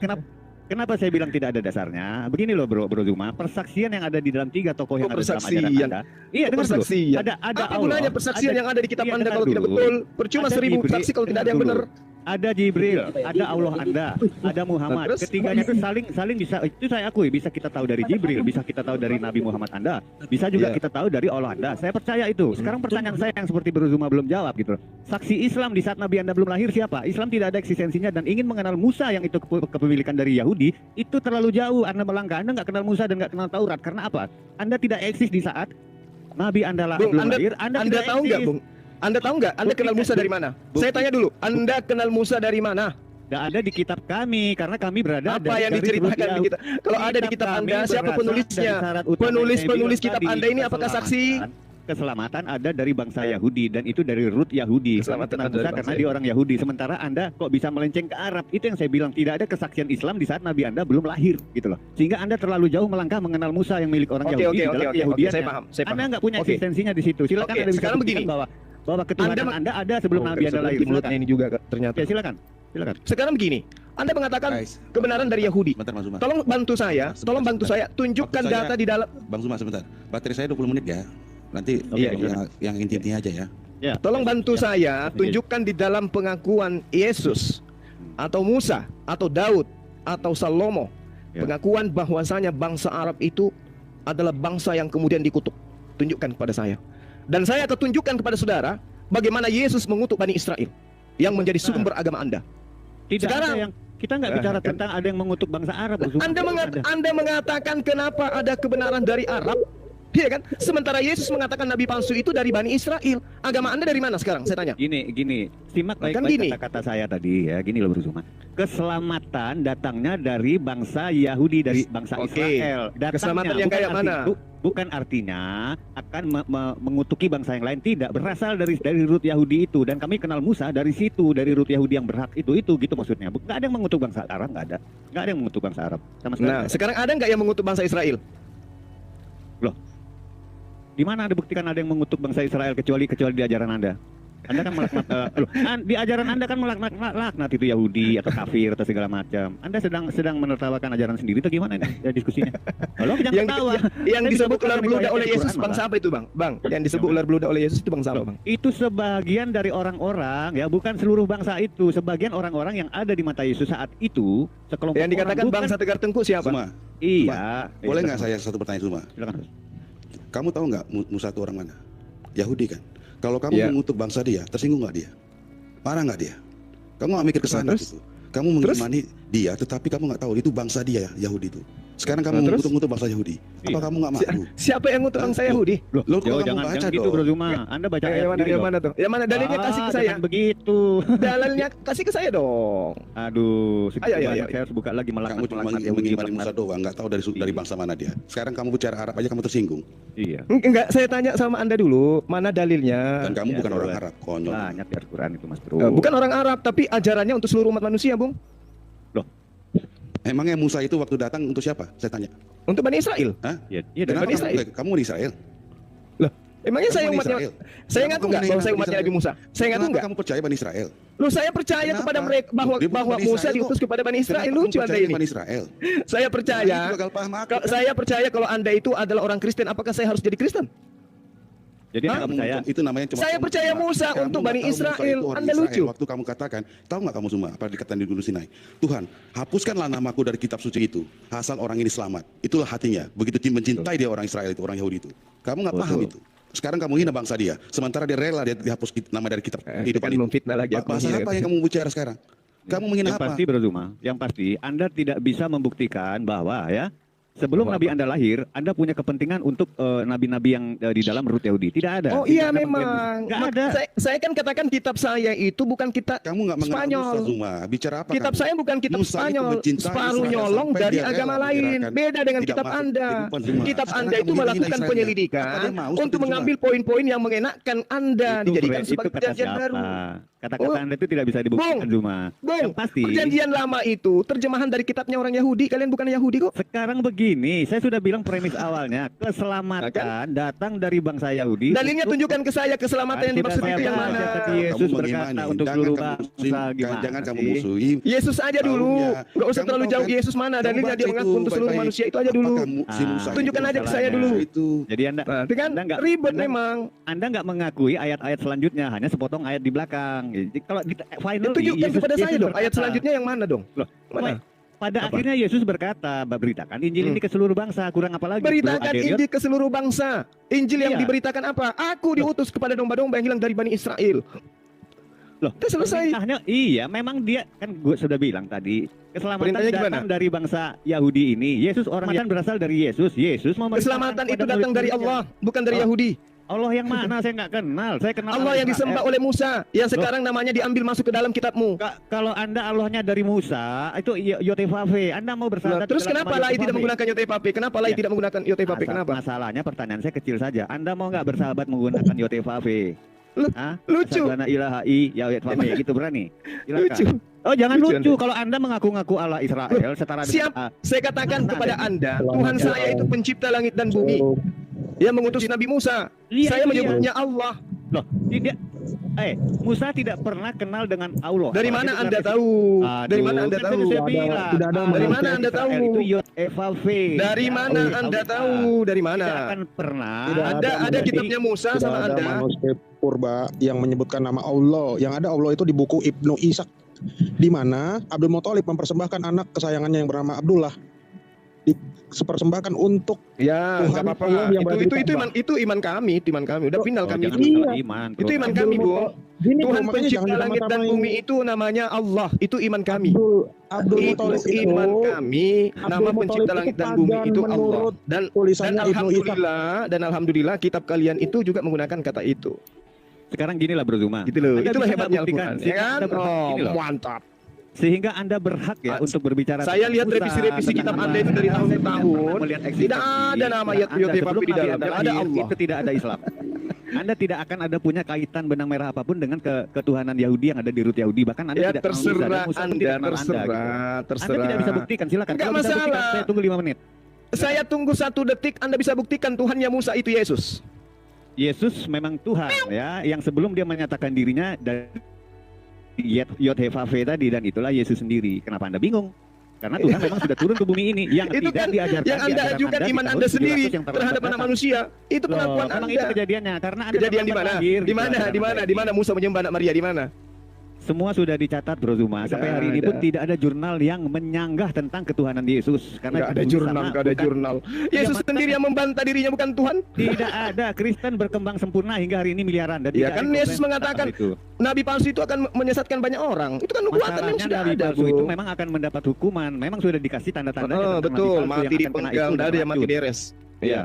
kenapa saya bilang tidak ada dasarnya? Begini loh Bro Zuma, persaksian yang ada di dalam 3 tokoh yang ada dalam ajaran Persaksian. Anda. Iya, dengar dulu. Persaksian. Ada Apa Allah. gunanya persaksian ada- yang ada di kitab iya, Anda dengar kalau tidak dulu. betul? Percuma Ada 1000 Jibril, saksi kalau tidak ada yang dengar benar. dulu. Ada Jibril, ada Allah Anda, ada Muhammad. Terus? Ketiganya itu saling bisa, itu saya akui, bisa kita tahu dari Jibril, bisa kita tahu dari Nabi Muhammad Anda, bisa juga Iya. kita tahu dari Allah Anda. Saya percaya itu. Sekarang pertanyaan saya yang seperti Bro Zuma belum jawab gitu loh. Saksi Islam di saat Nabi Anda belum lahir siapa? Islam tidak ada eksistensinya dan ingin mengenal Musa yang itu kepemilikan dari Yahudi, itu terlalu jauh Anda melangkah. Anda nggak kenal Musa dan nggak kenal Taurat. Karena apa? Anda tidak eksis di saat Nabi Anda Bung, belum Anda- lahir. Anda Anda tidak tahu nggak, eksis. Bung? Anda tahu nggak? Anda kenal Musa dari mana? Saya tanya dulu. Anda kenal Musa dari mana? Nggak ada di kitab kami karena kami berada Apa yang diceritakan di kitab? Kalau ada di kitab Anda, siapa penulisnya? Penulis kitab Anda ini apakah saksi? Keselamatan ada dari bangsa Yahudi dan itu dari Rut Yahudi. Keselamatan Kenal ada dari Musa bangsa karena dia orang Yahudi. Sementara Anda kok bisa melenceng ke Arab? Itu yang saya bilang, tidak ada kesaksian Islam di saat Nabi Anda belum lahir gitu loh. Sehingga Anda terlalu jauh melangkah mengenal Musa yang milik orang Yahudi di dalam Yahudiannya. Saya paham. Anda nggak punya Oke. eksistensinya di situ. Silakan Oke, Anda bisa sekarang buktikan begini. bahwa ketuhanan Anda ada sebelum Nabi Anda lahir. Mulutnya Silakan. ini juga ternyata. Ya, silakan. Sekarang begini. Anda mengatakan Guys, kebenaran dari Yahudi. Sebentar Mas Zuma. Tolong bantu saya, tunjukkan Waktu saya- data di dalam. Bang Zuma sebentar. Baterai saya 20 menit ya. Nanti Iya, yang inti-intinya aja ya. Ya. Tolong bantu Ya. saya, tunjukkan di dalam pengakuan Yesus atau Musa atau Daud atau Salomo, Ya. pengakuan bahwasanya bangsa Arab itu adalah bangsa yang kemudian dikutuk. Tunjukkan kepada saya. Dan saya akan tunjukkan kepada saudara bagaimana Yesus mengutuk Bani Israel yang menjadi sumber agama Anda. Tidak Sekarang- ada yang kita nggak bicara kan- tentang ada yang mengutuk bangsa Arab. Anda mengatakan kenapa ada kebenaran dari Arab? Iya kan? Sementara Yesus mengatakan nabi palsu itu dari Bani Israel. Agama Anda dari mana sekarang? Saya tanya. Gini, simak Kan baik-baik gini. kata-kata saya tadi ya. Gini loh Bro Zuma. Keselamatan datangnya dari bangsa Yahudi, dari bangsa Oke. Israel. Datangnya Keselamatan yang bukan kayak mana? Bukan artinya akan mengutuki bangsa yang lain, tidak. Berasal dari Rut Yahudi itu, dan kami kenal Musa dari situ, dari Rut Yahudi yang berhak itu gitu maksudnya. Nggak ada yang mengutuk bangsa Arab, nggak ada yang mengutuk bangsa Arab sama sekali. Nah, sekarang ada nggak yang mengutuk bangsa Israel? Di mana ada buktikan ada yang mengutuk bangsa Israel kecuali di ajaran Anda? Anda kan melaknat di ajaran Anda kan melaknat itu Yahudi atau kafir atau segala macam. Anda sedang menertawakan ajaran sendiri itu gimana ini ya, diskusinya? Kalau jangan Yang, ketawa. yang Saya disebut bisa ular bukan beludak riwayat oleh Al-Quran Yesus bangsa malah. apa itu, Bang? Bang, yang disebut ular beludak oleh Yesus itu bangsa apa, Bang? Itu sebagian dari orang-orang ya, bukan seluruh bangsa itu. Sebagian orang-orang yang ada di mata Yesus saat itu, sekelompok Yang dikatakan orang, bukan- bangsa tegar tengkuk siapa? Zuma, Iya. boleh Iya, nggak saya satu pertanyaan Zuma? silakan. Kamu tahu nggak Musa itu orang mana? Yahudi kan? Kalau kamu Iya. mengutuk bangsa dia, tersinggung nggak dia? Marah nggak dia? Kamu nggak mikir ke sana Terus? gitu. Kamu mengimani dia, tetapi kamu nggak tahu itu bangsa dia Yahudi itu. Sekarang Nah, kamu terus? ngutuk-ngutuk bangsa Yahudi. Apa Iya. kamu nggak malu? Siapa yang ngutuk bangsa Yahudi? Loh, Lo kamu jangan baca gitu dong. Bro Zuma. Anda baca ayat Yang mana, sendiri yang dong. mana tuh? Yang mana? Dalilnya kasih ke saya. Jangan begitu. Dalilnya kasih ke saya dong. Aduh, Ayo, ayo, banyak ayo. saya harus buka lagi Kamu cuma melaknat Yahudi. mengimani Musa doang, nggak tahu dari bangsa mana dia. Sekarang kamu bicara Arab aja kamu tersinggung. Iya. Enggak, saya tanya sama Anda dulu, mana dalilnya? Dan kamu Ya, bukan orang boleh. Arab, konyol. Banyak di Al-Quran itu Mas Bro. Bukan orang Arab, tapi ajarannya untuk seluruh umat manusia, Bung. Emangnya Musa itu waktu datang untuk siapa? Saya tanya. Untuk Bani Israel. Iya, iya dari Kenapa Bani Israel. kamu di Israel? Emangnya saya Kamu di umatnya? Israel. Saya Kenapa ngaku kamu nggak menghina bahwa saya Bani umatnya Israel? Nabi Musa? Saya ngaku Kenapa nggak? kamu percaya Bani Israel? Loh, saya percaya Kenapa? kepada mereka bahwa Dia bukan Bani Musa Israel diutus kok. kepada Bani Israel. Kenapa kamu Lucu Anda percaya ini. Bani Israel? Saya percaya. Nah, itu gagal paham aku. Saya percaya kalau Anda itu adalah orang Kristen, apakah saya harus jadi Kristen? Jadi Anda nggak percaya? Itu namanya cuma Saya percaya Musa Kamu untuk nggak Bani tahu Musa Israel. itu orang Anda Israel. lucu. Waktu kamu katakan, tahu nggak kamu semua apa dikatakan di Gunung Sinai? Tuhan, hapuskanlah namaku dari kitab suci itu, asal orang ini selamat. Itulah hatinya. Begitu mencintai dia orang Israel itu, orang Yahudi itu. Kamu nggak paham itu. Sekarang kamu hina bangsa dia, sementara dia rela dia dihapus nama dari kitab Itu kehidupan kan itu. memfitnah lagi. aku Bahasa menghina. apa yang kamu bicara sekarang? Kamu menghina Yang apa? pasti Bro Zuma, yang pasti Anda tidak bisa membuktikan bahwa ya sebelum Bahwa Nabi apa? Anda lahir, Anda punya kepentingan untuk nabi-nabi yang di dalam Rut Yahudi. Tidak ada. Oh Tidak iya ada memang. Nggak ada. Saya kan katakan kitab saya itu bukan kitab Kamu nggak mengenal Spanyol. Musa Zuma. Bicara apa Kitab kamu? saya bukan kitab Musa itu Spanyol, mencintai separuh Israel nyolong sampai dari dia rela agama lain. menyerahkan Beda dengan tidak kitab masuk Anda. kehidupan Zuma. Kitab Sekarang Anda kamu itu menghina melakukan Israelnya. Apa penyelidikan dia mau untuk seperti mengambil poin-poin yang mengenakan Anda dijadikan itu sebagai kata perjanjian siapa? baru. Kata-kata Oh. Anda itu tidak bisa dibuktikan Bung. Zuma. Bung, Yang pasti perjanjian lama itu terjemahan dari kitabnya orang Yahudi. Kalian bukan Yahudi kok. sekarang begini, saya sudah bilang premis awalnya, keselamatan datang dari bangsa Yahudi. Dalilnya untuk- tunjukkan ke saya keselamatan yang Sudah dimaksud saya itu yang baca mana? tadi. Yesus Kamu berkata mengimani. untuk Jangan seluruh kamu bangsa, musuhi- gimana jangan kamu sih? musuhi. Yesus aja dulu. Tahunnya. Nggak usah Kamu terlalu tahu jauh. kan? Yesus mana? Kamu Dalilnya baca dia mengaku itu untuk seluruh baik-baik. manusia itu aja dulu. Apakah si Musa Tunjukkan itu aja ke saya masalahnya. dulu. itu? Jadi Anda Nah, itu kan Anda nggak- ribet Anda- memang. Anda nggak mengakui ayat-ayat selanjutnya, hanya sepotong ayat di belakang. Jadi kalau finally Tunjukkan kepada saya dong. berkata- Ayat selanjutnya yang mana dong? Loh, Mana? pada Apa? akhirnya Yesus berkata, beritakan Injil ini ke seluruh bangsa, kurang apa lagi? Beritakan Bro Aderiot? Injil ke seluruh bangsa. Injil yang Iya. diberitakan apa? Aku diutus kepada domba-domba yang hilang dari Bani Israel. Loh, Udah selesai. perintahnya iya, memang dia kan gue sudah bilang tadi, keselamatan Perintahnya datang gimana? dari bangsa Yahudi ini. Yesus orang yang berasal dari Yesus. Yesus mau Keselamatan itu datang dari Allah, bukan dari Oh. Yahudi. Allah yang mana? Saya nggak kenal. Saya kenal Allah yang disembah oleh Musa, yang sekarang namanya diambil masuk ke dalam kitabmu. Kalau Anda Allahnya dari Musa, itu Yotevave. Anda mau Lah, bersahabat terus dalam kenapa nama Lai tidak Yotevave? menggunakan YOTVP? Kenapa Lai Ya. tidak menggunakan YOTVP? Kenapa? Masalahnya pertanyaan saya kecil saja. Anda mau nggak bersahabat menggunakan Yotevave? Lu- Hah? lucu. Asyhadu an la ilaha illallah Yotevave gitu berani? Silakan. Lucu. Oh jangan Lucu lucu Anda. kalau Anda mengaku-ngaku Allah Israel setara Siap. dengan Saya katakan Mana kepada ada? Anda, Tuhan saya itu pencipta langit dan bumi. Yang mengutus Nabi Musa. Iya, Saya itu menyebutnya Allah. Loh, tidak Musa tidak pernah kenal dengan Allah. Dari mana Apalagi Anda berarti- tahu? Aduh, Dari mana Anda kan tahu? saya bilang. Dari mana Anda tahu? Itu Yotevave. Dari mana Anda tahu? Dari Tidak mana? akan pernah. Ada kitabnya Musa Tidak sama ada Anda. manuskrip purba yang menyebutkan nama Allah. Yang ada Allah itu di buku Ibnu Ishaq, di mana Abdul Muthalib mempersembahkan anak kesayangannya yang bernama Abdullah, dipersembahkan untuk Ya, Tuhan nggak apa-apa. Allah yang berada di Itu iman kami, itu iman kami. Udah final Oh, kami jangan itu. masalah iman, bro. Itu iman kami, Bung. Gini, Tuhan bro, makanya pencipta jangan langit dan disama-samain. bumi itu namanya Allah. Itu iman kami. Abdul Itu Muthalib itu iman kami. Abdul Nama Muthalib pencipta itu langit dan bumi pagan itu Allah. menurut Dan tulisannya Ibnu Ishaq. alhamdulillah kitab kalian itu juga menggunakan kata itu. Sekarang ginilah Bro Zuma. Gitu loh. Anda Itulah bisa hebatnya buktikan, Al-Qur'an. Ya sehingga kan? Anda berhak Oh, gini loh. mantap. Sehingga Anda berhak ya untuk berbicara. Saya tentang lihat Musa, revisi-revisi tentang kitab Anda. Anda itu dari tahun Saya ke tidak tahun. pernah melihat Tidak eksistensi ada nama Anda Yotevave sebelum di Nabi dalamnya. Anda Ada lahir, Allah. Itu tidak ada Islam. Anda tidak akan ada punya kaitan benang merah apapun dengan ketuhanan Yahudi yang ada di Rut Yahudi. Bahkan Anda Ya tidak kenal Musa, dan terserah Musa pun Anda, tidak kenal Anda, gitu. terserah. Anda tidak bisa buktikan, silakan. Enggak Kalau bisa buktikan, masalah. saya tunggu 5 menit. Saya tunggu 1 detik, Anda bisa buktikan Tuhannya Musa itu Yesus. Yesus memang Tuhan ya, yang sebelum dia menyatakan dirinya dari Yotevave tadi, dan itulah Yesus sendiri. Kenapa Anda bingung? Karena Tuhan memang sudah turun ke bumi ini yang Itu tidak kan diajarkan yang Anda di ajaran ajukan di iman tahun Anda 700 sendiri yang terlambat terhadap anak datang. manusia. Itu Loh, pengakuan memang itu Anda. kejadiannya karena Anda Kejadian di terlambat mana? lahir Di mana? ajaran Di mana? Anda Di mana Musa menyembah anak Maria? Di mana? Semua sudah dicatat Bro Zuma. Sampai hari ini pun tidak ada jurnal yang menyanggah tentang ketuhanan Yesus. Karena Nggak ada jurnal, nggak ada jurnal. Yesus makanya- sendiri yang membantah dirinya bukan Tuhan. Tidak ada. Kristen berkembang sempurna hingga hari ini miliaran. Dan Ya tidak kan ada Yesus komplain mengatakan tentang itu. nabi palsu itu akan menyesatkan banyak orang. Itu kan nubuatan yang Masalahnya sudah nabi ada, palsu Bu. itu memang akan mendapat hukuman. Memang sudah dikasih tanda-tandanya. tentang Betul, nabi palsu mati yang akan kena dipenggal, itu nggak ada dan yang mati racun. deres. Iya.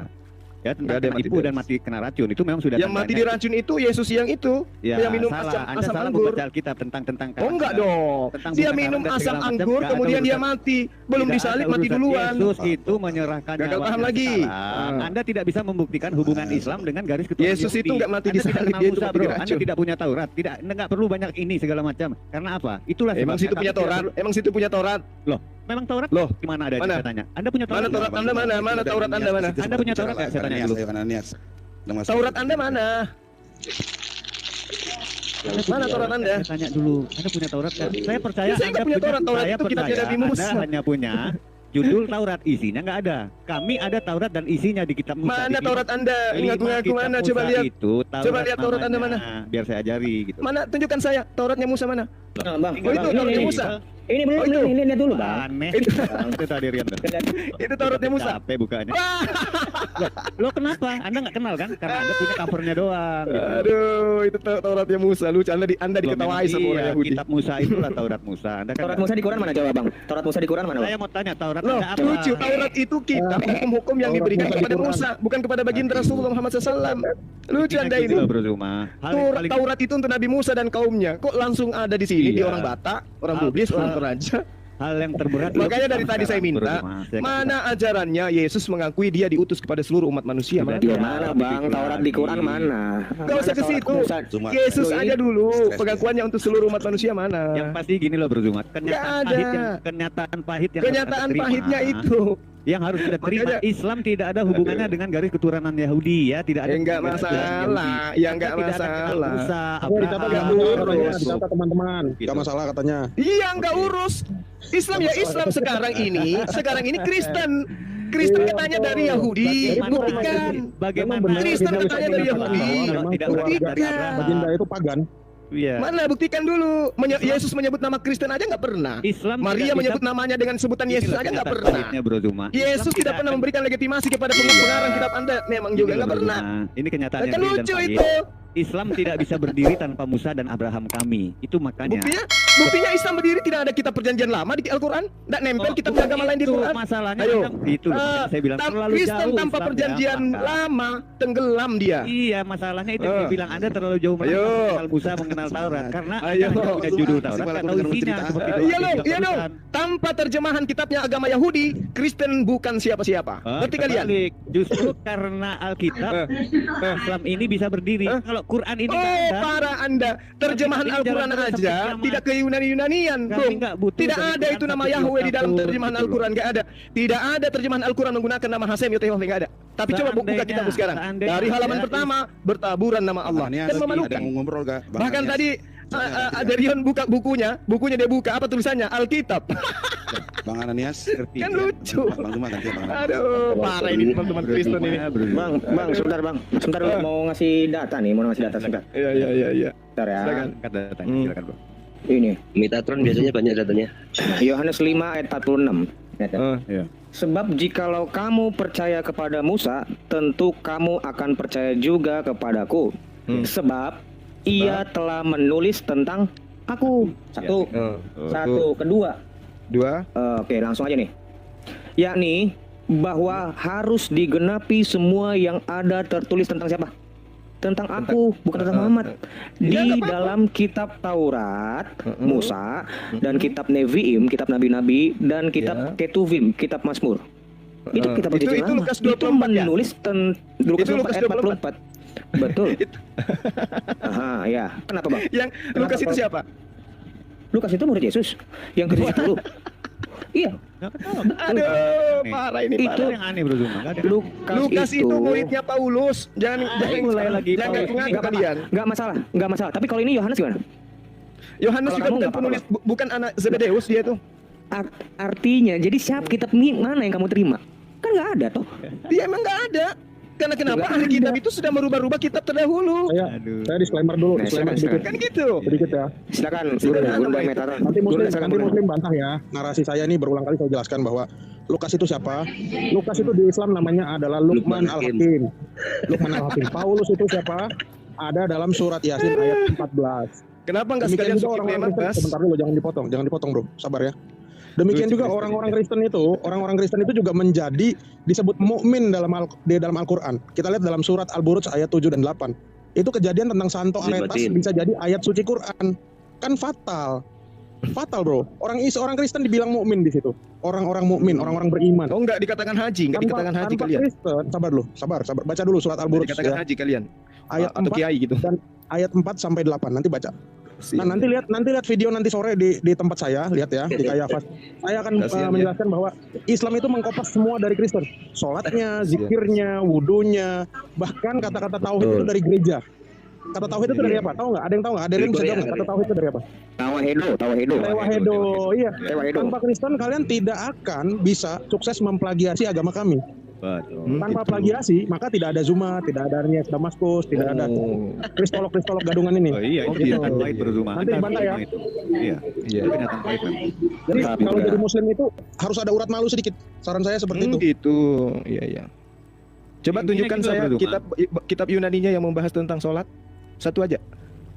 Ya, tentang Nggak ada yang kena mati tipu dan deres. mati kena racun itu memang sudah Yang mati tandanya. diracun itu Yesus yang itu, Ya, yang minum salah. asam, Anda asam salah anggur. membaca Alkitab tentang Oh enggak karakter. dong. Tentang Dia bukan minum karakter asam segala macam, anggur, nggak ada kemudian dia urusan. mati, belum Tidak disalib ada mati urusan. duluan. Yesus itu menyerahkan Gagal nyawanya paham lagi. sekarang. Anda tidak bisa membuktikan hubungan Islam dengan garis keturunan Yesus itu Yahudi. nggak mati Anda tidak disalib, kenal dia itu Musa, mati bro. diracun. Anda tidak punya Taurat. Tidak, Anda nggak perlu banyak ini segala macam. Karena apa? Itulah Emang sebabnya situ punya kami tidak Taurat? perlu- Emang situ punya Taurat? Memang Taurat? Loh, Di mana ada mana? katanya? Anda punya Taurat? Mana nggak? Taurat Anda mana? Mana Taurat Anda mana? Anda punya Taurat nggak? Saya tanya dulu. Taurat Anda mana? Mana Taurat Anda? Saya tanya dulu. Anda punya Taurat nggak? Saya percaya Ya, saya nggak punya Taurat. Taurat saya itu kitabnya percaya Nabi Musa. Anda hanya punya judul Taurat, isinya nggak ada. Kami ada Taurat dan isinya di kitab Musa. Mana Di Taurat Anda? lima Ngaku-ngaku kitab mana? Musa Coba lihat. Itu, Coba lihat Taurat Anda namanya. Biar saya ajari gitu. Mana? Tunjukkan saya. Tauratnya Musa mana? Nah, Bang, Oh, itu Bang, Tauratnya ini, Musa. ini belum, Oh, itu. ini lihat dulu, Bang. Aneh. Itu. Itu tadi Rian. Itu Tauratnya Musa. Capek bukanya. Lo kenapa? Anda nggak kenal kan? Karena Anda punya covernya doang. Gitu. Aduh, itu Tauratnya Musa. Lucu. Anda Loh, diketawai memang sama orang iya, Yahudi. Kitab Musa itulah Taurat Musa. Anda kan Taurat nggak- Musa di Quran mana coba, Bang? Taurat Musa di Quran mana, Bang? Saya mau tanya Taurat Loh, ada apa? lucu. Taurat itu kitab hukum-hukum yang Taurat diberikan Musa kepada di Quran. Musa, bukan kepada baginda Rasulullah Muhammad SAW. Lucu Intinya Anda gitu ini. loh, Bro Zuma. Hal yang paling Taurat itu untuk Nabi Musa dan kaumnya. Kok langsung ada di sini? Di Iya. orang Batak, orang Hal- Bugis, orang hal- Toraja. hal yang terberat. Makanya loh dari tadi saya sekarang, Bro minta, Zuma. Saya mana ajarannya Yesus mengakui dia diutus kepada seluruh umat manusia? Mana? Di mana, Bang? Taurat di Quran mana? Gak usah ke Mana situ. Taurat Musa? Yesus Loh, aja ini- dulu Stres, pengakuannya untuk seluruh umat manusia mana? Yang pasti gini loh Bro Zuma. Kenyataan ada. pahit kenyataan pahit yang Kenyataan harus Anda terima. pahitnya itu. Yang harus Anda terima, Makanya- Islam tidak ada hubungannya dengan garis keturunan Yahudi ya, tidak ada. Enggak garis keturunan masalah, Yahudi. ya Anda enggak tidak ada kenal masalah. Musa, Oh, Abraham, dicatat nggak nggak masalah urus. katanya, dicatat teman-teman. Gitu. Nggak masalah katanya. Iya, nggak urus. Islam ya Islam sekarang ini. Sekarang ini Kristen. Kristen katanya dari Yahudi. Buktikan. Bagaimana Kristen Tidak bisa katanya dari dikatakan Yahudi. bahwa memang Tidak keluarga berarti dari Abraham. baginda itu pagan. Iya. Mana buktikan dulu. Yesus menyebut nama Kristen aja nggak pernah. Islam Maria tidak menyebut bisa- namanya dengan sebutan Inilah Yesus aja nggak kenyataan pernah. pahitnya, Bro Zuma. Yesus Islam tidak pernah akan- memberikan legitimasi kepada pengarang kitab Anda. Memang juga Gini loh, nggak Bro pernah. Zuma. Ini kenyataan Kan yang real dan lucu pahit. itu. Islam tidak bisa berdiri tanpa Musa dan Abraham kami. Itu makanya. Buktinya Islam berdiri tidak ada kitab perjanjian lama di Al-Quran. Tidak nempel kitab bukan agama lain di itu Quran. masalahnya. Ayo. Itu loh, makanya saya bilang terlalu Kristen jauh tanpa Islam perjanjian ya, maka- lama tenggelam dia. Iya, masalahnya itu yang saya bilang Anda terlalu jauh Ayo. mengenal Musa, mengenal Taurat karena Ayo. Anda hanya punya judul Taurat, nggak tahu isinya seperti itu. Iya dong, iya dong. Tanpa terjemahan kitabnya agama Yahudi, Kristen bukan siapa-siapa. Ngerti kalian? Justru karena Alkitab, Islam ini bisa berdiri. Kalau Quran ini nggak Oh, ada, para Anda, terjemahan Ini Al-Quran jalan terus aja sampai kiamat. tidak ke Yunani-Yunanian, Kami Bung. nggak butuh Tidak dari ada Quran itu nama 1 Yahweh di dalam diatur, terjemahan gitu Al-Quran, nggak ada. Tidak ada terjemahan Al-Quran menggunakan nama Hasem Yotehov, nggak ada. Tapi coba buka Seandainya- kitabmu sekarang. seandainya Dari halaman ada, pertama bertaburan nama Allah. Kan memalukan. Ada yang ngobrol gak? Bahkan tadi Aderion buka bukunya dia buka apa tulisannya? Alkitab. Bang Ananias. ngerti. Kan lucu. Bang Zuma ganti Bang Ananias. Aduh, parah ini teman-teman Kristen ini. Bang, sebentar, Bang. Sebentar mau ngasih data nih, mau ngasih data sebentar. Iya. Sebentar ya. Silakan. Kata datanya, silakan Bro. Ini Metatron biasanya banyak datanya. Yohanes 5 ayat 46. Lihat ya. Iya. Sebab jikalau kamu percaya kepada Musa, tentu kamu akan percaya juga kepadaku. Sebab ia telah menulis tentang aku. Satu. Satu. Kedua. Dua. Oke, langsung aja nih. Yakni bahwa harus digenapi semua yang ada tertulis tentang siapa? Tentang aku, bukan tentang Muhammad. Di dalam kitab Taurat, Musa, dan kitab Nevi'im, kitab nabi-nabi, dan kitab Ketuvim, kitab Mazmur. Itu kitab Itu perjanjian lama. Lukas Itu 24 ya? menulis Lukas Itu 24 Lukas ayat 44. Betul. Aha, ya. Kenapa, Bang? Yang Lukas itu siapa? Lukas itu murid Yesus yang ke-10. Iya. Aduh, parah ini Itu parah. Yang aneh Bro Zuma. Nggak ada. Lukas itu muridnya Paulus. Jangan mulai lagi jangan Paulus. ngaku Nggak kalian. Nggak masalah, nggak masalah. Tapi kalau ini Yohanes gimana? Yohanes Kalau juga kamu bukan nggak apa-apa, penulis, bukan anak Zebedeus dia tuh. Artinya, jadi siapa kitab ini mana yang kamu terima? Kan nggak ada toh. Dia emang nggak ada. Karena kenapa? Ahli kitab itu sudah merubah-rubah kitab terdahulu. Saya disclaimer dulu, Nah, disclaimer silakan, sedikit. Kan gitu. Sedikit ya. Silakan, Sederhana, Bunda Pak. Metaron. Nanti Bunda, silakan, Bunda. Muslim bantah ya. Narasi saya ini berulang kali saya jelaskan bahwa Lukas itu siapa? Lukas itu di Islam namanya adalah Luqman Al-Hakim. Luqman Al-Hakim. Paulus itu siapa? Ada dalam surat Yasin ayat 14. Kenapa nggak Demikian sekalian juga skip orang-orang lewat, Kristen, Bas? sebentar dulu, jangan dipotong bro, sabar ya. Demikian juga orang-orang Kristen itu juga menjadi disebut mukmin di dalam Al-Qur'an. Kita lihat dalam surat Al-Buruj ayat 7 dan 8. Itu kejadian tentang Santo Aretas bisa jadi ayat suci Quran. Kan fatal. Fatal bro. Orang Kristen dibilang mukmin di situ. Orang-orang mukmin, orang-orang beriman. Oh, nggak dikatakan haji, nggak dikatakan haji Tanpa kalian. Kristen, sabar dulu, sabar. Baca dulu surat Nggak Al-Buruj dikatakan ya. haji kalian. Ayat Atau 4 kiai gitu. dan ayat 4 sampai 8 nanti baca. Nah, nanti lihat video nanti sore di tempat saya, lihat ya di Kayafas. Saya akan Kasihan, ya. menjelaskan bahwa Islam itu mengkopas semua dari Kristen. Sholatnya, zikirnya, wudunya, bahkan kata-kata tauhid itu dari gereja. Kata tauhid itu dari apa? Tahu nggak? Ada yang tahu nggak? Ada yang bisa jawab nggak? Kata tauhid itu dari apa? Tawahedo. Tewahedo. Iya. Tewahedo. Tanpa Kristen kalian tidak akan bisa sukses memplagiasi agama kami. Betul. Tanpa plagiasi, maka tidak ada Zuma, tidak ada Anies Damaskus, tidak ada kristolog gadungan ini. Oh iya, itu gitu. binatang pahit berrumah. Nanti dibantah ya. Iya, itu binatang pahit memang. Jadi kalau jadi muslim itu harus ada urat malu sedikit. Saran saya seperti itu. Gitu. Iya. Coba Ini tunjukkan gitu, saya Bro Duma. kitab Yunaninya yang membahas tentang sholat. Satu aja.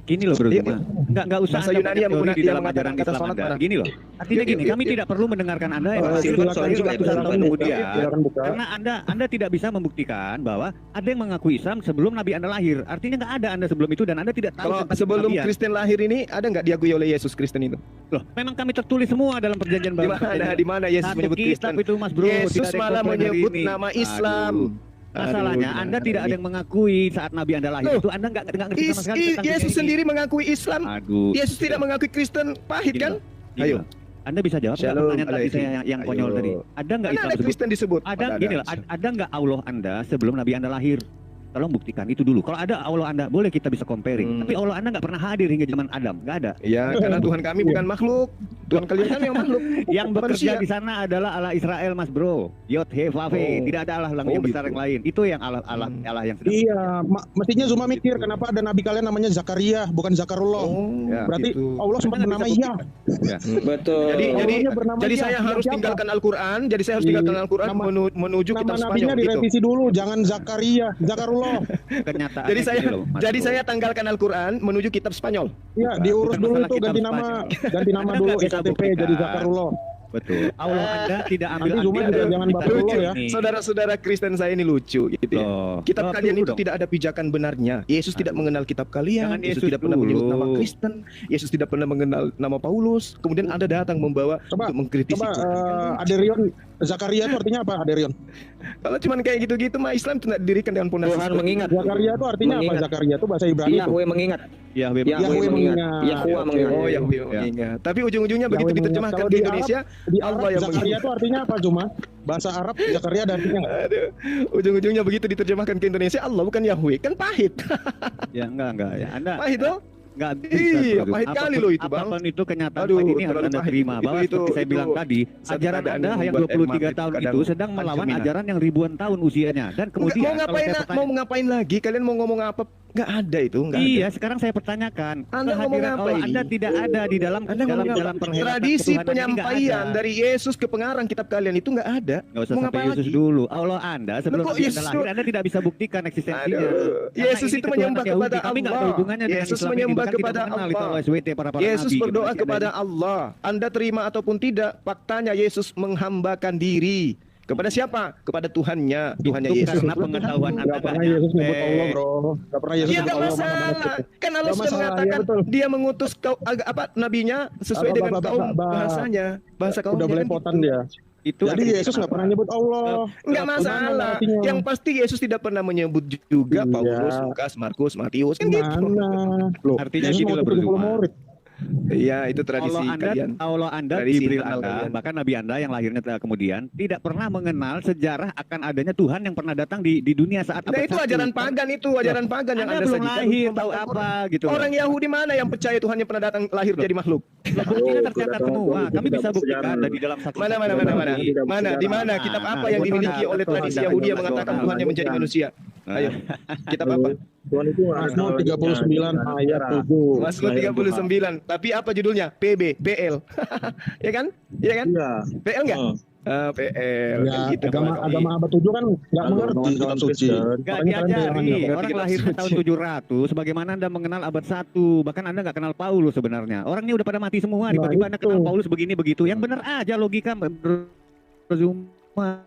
Gini loh Bro Duma. Enggak usah Bahasa Anda Yunani yang teori menggunakan- di dalam yang ajaran mengatakan kata Islam salat Anda. mana? Gini loh. Artinya gini, kami tidak perlu mendengarkan Anda yang masih Silakan ratusan tahun kemudian. silakan buka. Karena Anda tidak bisa membuktikan bahwa ada yang mengaku Islam sebelum Nabi Anda lahir. Artinya nggak ada Anda sebelum itu dan Anda tidak tahu Kalau tentang sebelum kenabian. Kristen lahir ini ada nggak diakui oleh Yesus Kristen itu? Loh, memang kami tertulis semua dalam perjanjian Di baru. mana? Di mana Yesus Satu menyebut kitab Kristen? itu Mas Bro. Yesus tidak ada yang malah komplain hari menyebut ini. nama Islam. Masalahnya Aduh, Anda tidak ada yang mengakui saat Nabi Anda lahir Loh, itu Anda nggak ngerti sama sekali tentang Yesus dunia ini. sendiri mengakui Islam. Aduh. Yesus tidak mengakui Kristen. Pahit Gini kan? loh, gini Ayo. loh. Anda bisa jawab nggak Shalom pertanyaan tadi alaikum. saya yang konyol Ayo. tadi? Ada nggak Mana Islam ada sebut? Kristen disebut? Ada gini loh, ada nggak Allah Anda sebelum Nabi Anda lahir? Tolong buktikan itu dulu. Kalau ada Allah Anda, boleh kita bisa comparing. Tapi Allah Anda nggak pernah hadir hingga zaman Adam, nggak ada. Ya, karena Tuhan kami bukan makhluk. Tuhan kalian kan yang makhluk. Yang bekerja Manusia. di sana adalah Allah Israel, Mas Bro. Yod He Vav He. Oh. Tidak ada Allah yang Oh, besar gitu. yang lain. Itu yang Allah yang sedang. Iya, mestinya Zuma mikir kenapa ada nabi kalian namanya Zakaria bukan Zakarullah. Oh, Ya, Berarti gitu. Allah sempat Anda bernama bisa Yah. Betul. Allahnya bernama Jadi Yah, saya Yah harus siapa? tinggalkan Al-Quran. Jadi saya harus tinggalkan Al-Quran nama- menuju Nama kitab nabinya Spanyol gitu. direvisi dulu, jangan Zakaria, Zakarullah. Kenyataannya Jadi saya gini loh, Mas jadi Bro. saya tanggalkan Al-Quran menuju kitab Spanyol. Iya, diurus bukan dulu masalah itu kitab ganti nama Anda dulu nggak bisa iktp buktikan. jadi Zakarullah. Betul. Allah Anda tidak ambil Nanti Zuma andil juga dalam jangan kita baper dulu ya. ini. Saudara-saudara Kristen saya ini lucu gitu ya. Loh. Kitab Loh, kalian tunggu itu dong. tidak ada pijakan benarnya. Yesus tidak mengenal kitab kalian. Jangan Yesus Yesus tidak pernah menyebut dulu. nama Kristen. Yesus tidak pernah mengenal nama Paulus. Kemudian Anda datang membawa Coba, untuk mengkritisi. Coba Tuhan. Aderion Zakaria itu artinya apa Aderion? Kalau cuman kayak gitu-gitu mah Islam tidak didirikan dengan pondasi. Tuhan mengingat. Zakaria itu artinya apa? Mengingat. Zakaria itu bahasa Ibrani itu. Yahweh mengingat. Yahweh Yahweh mengingat. Yahuwah mengingat. Oh, Yahweh Ya. mengingat. Tapi ujung-ujungnya begitu Yahweh diterjemahkan mengingat. ke Kalau di Indonesia, Di Arab Allah yang Zakaria mengingat. itu artinya apa Zuma? Bahasa Arab Zakaria ada artinya nggak? Aduh, ujung-ujungnya begitu diterjemahkan ke Indonesia, Allah bukan Yahweh, kan pahit. Ya enggak ya. Anda Pahit toh? enggak Iya, pahit kali loh itu, Bang. Apapun itu kenyataan Aduh, pagi ini harus terlalu Anda pahit. terima bahwa Itu- seperti saya itu bilang tadi, satu ajaran keadaan Anda yang yang membuat 23 Emma tahun kadang itu sedang melawan cerminan. ajaran yang ribuan tahun usianya dan kemudian Mau kalau ngapain, saya mau ngapain lagi? Kalian mau ngomong apa? Nggak ada itu, nggak ada. Iya, sekarang saya pertanyakan. Anda ngomong kehadiran apa Allah ini? Anda tidak ada di dalam Anda ngomong apa? dalam perhelatan Tradisi ketuhanan ini nggak penyampaian ada. dari Yesus ke pengarang kitab kalian itu nggak ada. Nggak usah Mau sampai ngapain Yesus lagi? dulu. Allah Anda sebelum Loh, kok Nabi Anda Yesus- lahir Anda tidak bisa buktikan eksistensinya. Aduh, Karena Yesus ini itu ketuhanan menyembah Yahudi. kepada Kami nggak ada Allah. hubungannya dengan Yesus Islam ini. menyembah Bahkan kita kepada mengenal itu Allah. SWT para Yesus nabi, berdoa gimana kepada sih? Allah. Anda terima ataupun tidak, faktanya Yesus menghambakan diri. Kepada siapa? Kepada Tuhannya, Tuhannya Itu Yesus. karena pengetahuan Anda Nggak pernah Yesus nyebut Allah bro. Nggak pernah Yesus Ya nyebut nggak Allah. mana-mana masalah. situ. Kan Allah Nggak sudah masalah, mengatakan ya betul. dia mengutus nabinya sesuai dengan kaum bahasanya, bahasa kaumnya. Udah kan belepotan gitu. dia. Itu Jadi artinya Yesus nggak kenapa? pernah nyebut Allah. Enggak Mana masalah. artinya? Yang pasti Yesus tidak pernah menyebut juga Iya. Paulus, Lukas, Markus, Matius kan gitu. Mana? Loh, Artinya Yesus gini mau loh, Bro 70 Zuma. murid. Iya, itu tradisi kalian. Allah Anda, Tradisi Jibril internal Anda, kalian. bahkan Nabi Anda yang lahirnya kemudian tidak pernah mengenal sejarah akan adanya Tuhan yang pernah datang di dunia saat Nah, abad itu 1. ajaran pagan itu, ajaran pagan yang Anda Anda belum sajikan. lahir, untuk tahu membantah apa Quran. gitu. Orang Yahudi mana yang percaya Tuhan yang pernah datang lahir jadi makhluk? Buktinya tercatat semua. Kami bisa buktikan dari dalam satu. Mana? Di mana kitab apa yang dimiliki oleh tradisi Yahudi yang mengatakan Tuhan yang menjadi manusia? Ayo, kitab apa? Tuhan itu Mazmur 39 ayat 7. Mazmur 39. Tapi apa judulnya? PB, PL. Ya kan? Iya kan? Iya. PL enggak? PL. Ya, Kan gitu, agama Pak. agama abad 7 kan nggak mengerti kitab suci. Gak Makanya kalian diajari, kehilangan orang lahirnya tahun 700, bagaimana Anda mengenal abad 1, bahkan Anda nggak kenal Paulus sebenarnya. Orangnya udah pada mati semua, Nah, tiba-tiba Anda itu. kenal Paulus begini begitu. Yang benar aja logika berzuma.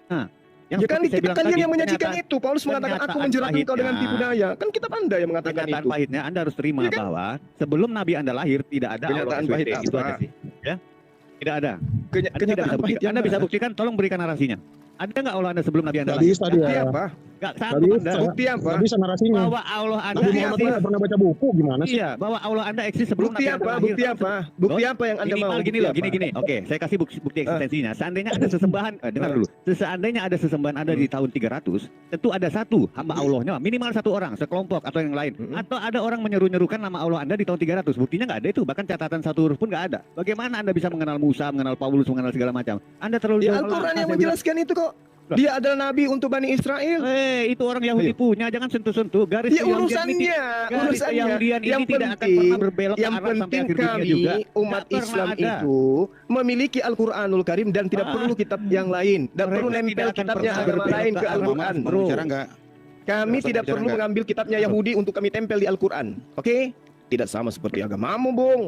Nah, yang Ya kan seperti saya kita bilang kalian tadi, yang menyajikan kenyataan- itu. Paulus mengatakan aku kenyataan menjerat engkau dengan tipu pahitnya. daya. Kan kitab Anda yang mengatakan Kenyataan itu. pahitnya Anda harus terima Iya kan? bahwa sebelum Nabi Anda lahir tidak ada Kenyataan Allah pahit SWT. Itu apa? aja sih. Ya? Tidak ada. Anda tidak Kenyataan bisa pahit buktikan. yang Anda bisa mana? buktikan, tolong berikan narasinya. Ada nggak Allah Anda sebelum Nabi Anda Nggak lahir? bisa Bukti dia. apa? Nggak Nggak sanggup bisa. Anda. Bukti apa? Nggak bisa narasinya. Bahwa Allah Anda Nabi Bukti Muhammad apa? nggak pernah baca buku gimana sih? Iya, bahwa Allah Anda eksis sebelum Bukti Nabi Anda apa? lahir. Bukti apa? Bukti apa yang Anda mau? Minimal gini Bukti loh, apa? gini. Oke, saya kasih bukti eksistensinya. Seandainya ada sesembahan, dengar dulu. Seandainya ada sesembahan ada di tahun 300, tentu ada satu hamba Allahnya, minimal satu orang, sekelompok atau yang lain. Atau ada orang menyeru-nyerukan nama Allah Anda di tahun 300. Buktinya nggak ada itu, bahkan catatan satu huruf pun nggak ada. Bagaimana Anda bisa mengenal Musa, mengenal Paulus, mengenal segala macam? Anda terlalu Ya jauh Al-Quran melangkah, yang saya menjelaskan itu kok. Dia adalah nabi untuk Bani Israel. itu orang Yahudi punya, jangan sentuh-sentuh. Garis Ya Keyahudian ini urusannya, Keyahudian ini yang tidak akan penting, pernah berbelok ke yang arah sampai penting akhir dunia kami juga. umat Nggak pernah Islam ada. itu memiliki Al-Quranul Karim dan tidak perlu kitab yang lain. Dan Mereka perlu nempel tidak akan kitabnya pernah agama berbelok lain ke ke arah Al-Quran, Mau bro. bicara nggak? Kami Bisa tidak bicara perlu nggak? mengambil kitabnya Yahudi untuk kami tempel di Al-Quran. Oke? Tidak sama seperti agamamu, Bung.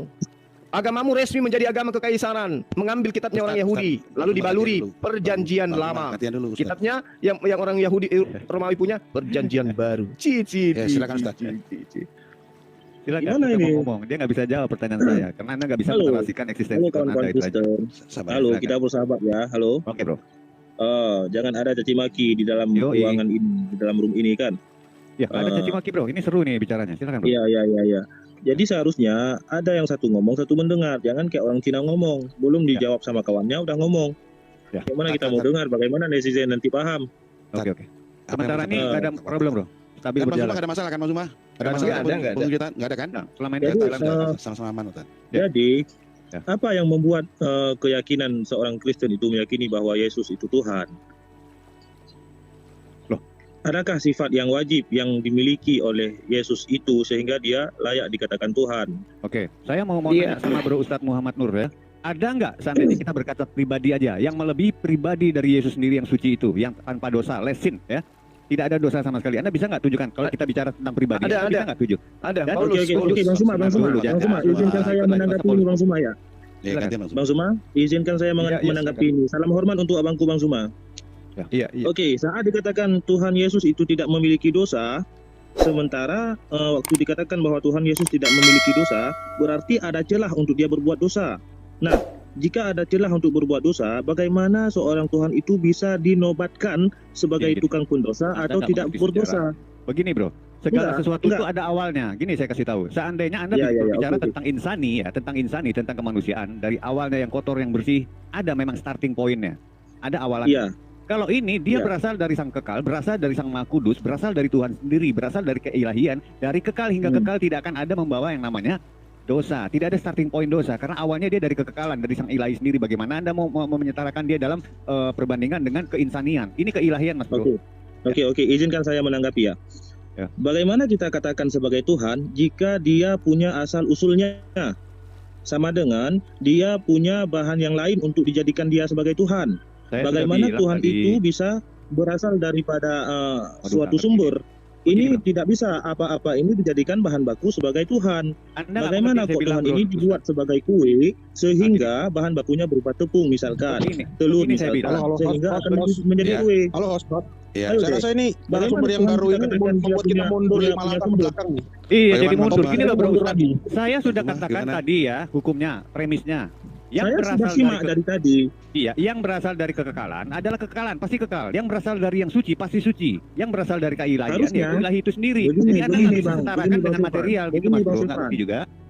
Agamamu resmi menjadi agama kekaisaran, mengambil kitabnya orang Ustaz, Yahudi, lalu dibaluri perjanjian lama. Latihan dulu, Ustaz. Kitabnya yang orang Yahudi Romawi punya perjanjian baru. Ya, silakan, Ustaz. Silakan Gimana Anda ini? mau ngomong. Dia nggak bisa jawab pertanyaan saya karena Anda nggak bisa Halo. menjelaskan eksistensi Halo Tuhan kawan-kawan Anda itu aja. Kristen. Sabar, Halo, silakan. kita bersahabat ya. Halo. Oke, Bro. Jangan ada caci maki di dalam Yoi. ruangan ini, di dalam room ini kan. Ya, ada caci maki, Bro. Ini seru nih bicaranya. Silakan, Bro. Iya. Jadi seharusnya ada yang satu ngomong, satu mendengar. Jangan kayak orang Cina ngomong, belum dijawab sama kawannya udah ngomong. Ya. Bagaimana kita mau dengar? Bagaimana netizen nanti paham? Oke. Apa Sementara yang ini masalah? nggak ada problem, Bro. Stabil Kan Mas Zuma berjalan. nggak ada masalah kan Mas Zuma? Ada Nggak masalah ada, pun- nggak ada. pun kita nggak ada kan? Nah, selama ini Jadi, kita jalan. Sama-sama aman, Ustaz. Ya. Jadi Ya. apa yang membuat keyakinan seorang Kristen itu meyakini bahwa Yesus itu Tuhan? Loh. Adakah sifat yang wajib yang dimiliki oleh Yesus itu sehingga dia layak dikatakan Tuhan? Oke, saya mau Iya. tanya sama Bro Ustadz Muhammad Nur ya. Ada nggak seandainya kita berkata pribadi aja, yang melebihi pribadi dari Yesus sendiri yang suci itu, yang tanpa dosa, lesin ya? Tidak ada dosa sama sekali. Anda bisa nggak tunjukkan kalau kita bicara tentang pribadi? Ada, Anda bisa ada. nggak tunjuk? Ada Dan- Paulus. Oke, Bang Suma, Bang Suma, Dulu, Bang jangan. Suma, izinkan saya Ikut lagi menanggapi masa ini, Bang Suma ya. Ya, Silakan. gantian Mas Zuma. Bang Suma, izinkan saya Iya, menanggapi ini. Salam hormat untuk abangku Bang Suma. Iya. Oke, saat dikatakan Tuhan Yesus itu tidak memiliki dosa, sementara waktu dikatakan bahwa Tuhan Yesus tidak memiliki dosa, berarti ada celah untuk dia berbuat dosa. Nah, jika ada celah untuk berbuat dosa, bagaimana seorang Tuhan itu bisa dinobatkan sebagai Gini. tukang pendosa Anda atau nggak tidak mengerti berdosa? Begini Bro, segala Enggak, sesuatu enggak. itu ada awalnya. Gini saya kasih tahu. Seandainya Anda Ya, berbicara oke. tentang insani ya, tentang kemanusiaan, dari awalnya yang kotor, yang bersih, ada memang starting pointnya. Ada awalannya. Iya, Kalau ini dia Iya. berasal dari Sang Kekal, berasal dari Sang Maha Kudus, berasal dari Tuhan sendiri, berasal dari keilahian, dari kekal hingga kekal tidak akan ada membawa yang namanya dosa. Tidak ada starting point dosa karena awalnya dia dari kekekalan, dari Sang Ilahi sendiri. Bagaimana Anda mau menyetarakan dia dalam perbandingan dengan keinsanian? Ini keilahian, Mas Bro. Oke, izinkan saya menanggapi ya. Ya. Bagaimana kita katakan sebagai Tuhan jika dia punya asal usulnya sama dengan dia punya bahan yang lain untuk dijadikan dia sebagai Tuhan? Saya sudah Bagaimana bilang Tuhan tadi. itu bisa berasal daripada nggak suatu ngerti. sumber? Begini, Ini Bro. tidak bisa apa-apa ini dijadikan bahan baku sebagai Tuhan. Anda nggak Bagaimana mengerti kok saya bilang, Tuhan Bro. ini dibuat sebagai kue sehingga bahan bakunya berupa tepung misalkan, Begini, telur begini saya misalkan, bilang. Halo, sehingga halo, akan halo. menjadi Ya. kue. Halo host, Ya, Ayo, saya Dek. rasa ini Bagaimana narasumber yang Tuhan baru bisa ini katakan dia membuat kita punya- mundur punya 5 langkah ke sumber? belakang. Iya, Bagaimana jadi mundur. Bapak? Gini loh Bro Mundur Ustaz. lagi. Saya sudah Gimana? katakan Gimana? tadi ya, hukumnya, premisnya. Yang Saya berasal sudah simak dari tadi. Iya, yang berasal dari kekekalan adalah kekekalan, pasti kekal. Yang berasal dari yang suci pasti suci. Yang berasal dari keilahian Harusnya. ya ilahi itu sendiri. Begini, Jadi Anda nggak bisa Bang. setarakan Begini, Bang dengan Sifan. material gitu Begini, Mas Bang Bro, nggak Sifan. ngerti juga.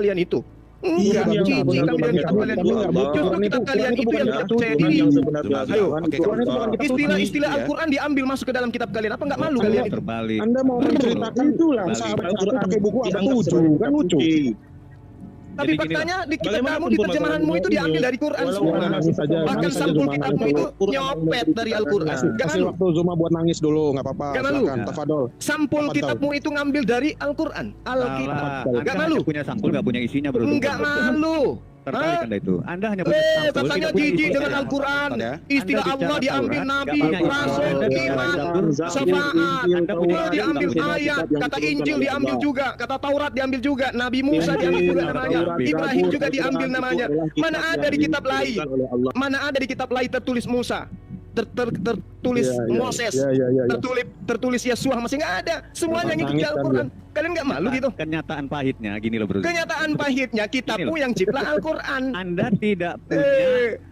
kalian itu. Enggak, Tuhan yang jijik sebenarnya kami dengan kitab kalian itu. Justru kitab kalian itu yang tidak percaya Tuhan diri. yang sebenarnya Ayo, istilah-istilah Ya. Al-Quran diambil masuk ke dalam kitab kalian. Apa nggak malu kalian itu? Terbalik. Anda mau menceritakan itulah sahabat satu pakai buku abad 7 kan lucu. Tapi Jadi gini faktanya di kitab bagaimanapun kamu, di terjemahanmu itu diambil dari Quran Walau semua. orang Nangis saja, Bahkan nangis saja sampul Zuma, kitabmu nangis itu dulu. nyopet dari Al-Quran. Gak Kasih malu. waktu Zuma buat nangis dulu, nggak apa-apa. Nggak malu. Silakan, tafadol. Sampul Tafadol. kitabmu itu ngambil dari Al-Quran. Alkitab. Salah. Nggak Anda malu. hanya punya sampul, nggak punya isinya, bro. Nggak malu. Terbalik Anda itu. Anda hanya punya sampul, Katanya tidak punya jijik isinya. dengan Al-Quran. Ya. Istilah Anda Allah bicara diambil Taurat, Nabi, nggak punya Rasul, Anda bicara iman, Zabur, syafaat. Anda punya Diambil ayat, kata Injil diambil juga, kata Taurat diambil juga, Nabi Musa diambil juga namanya, Ibrahim juga diambil namanya. Mana ada di kitab lain? Mana ada di kitab lain tertulis Musa? Tertulis Moses, tertulis Yesus, masih nggak ada. Semuanya ngikuti Al-Quran. Kalian nggak malu gitu? Kenyataan pahitnya gini loh, bro. Kenyataan pahitnya kitabmu yang cipta Al-Quran. Anda tidak punya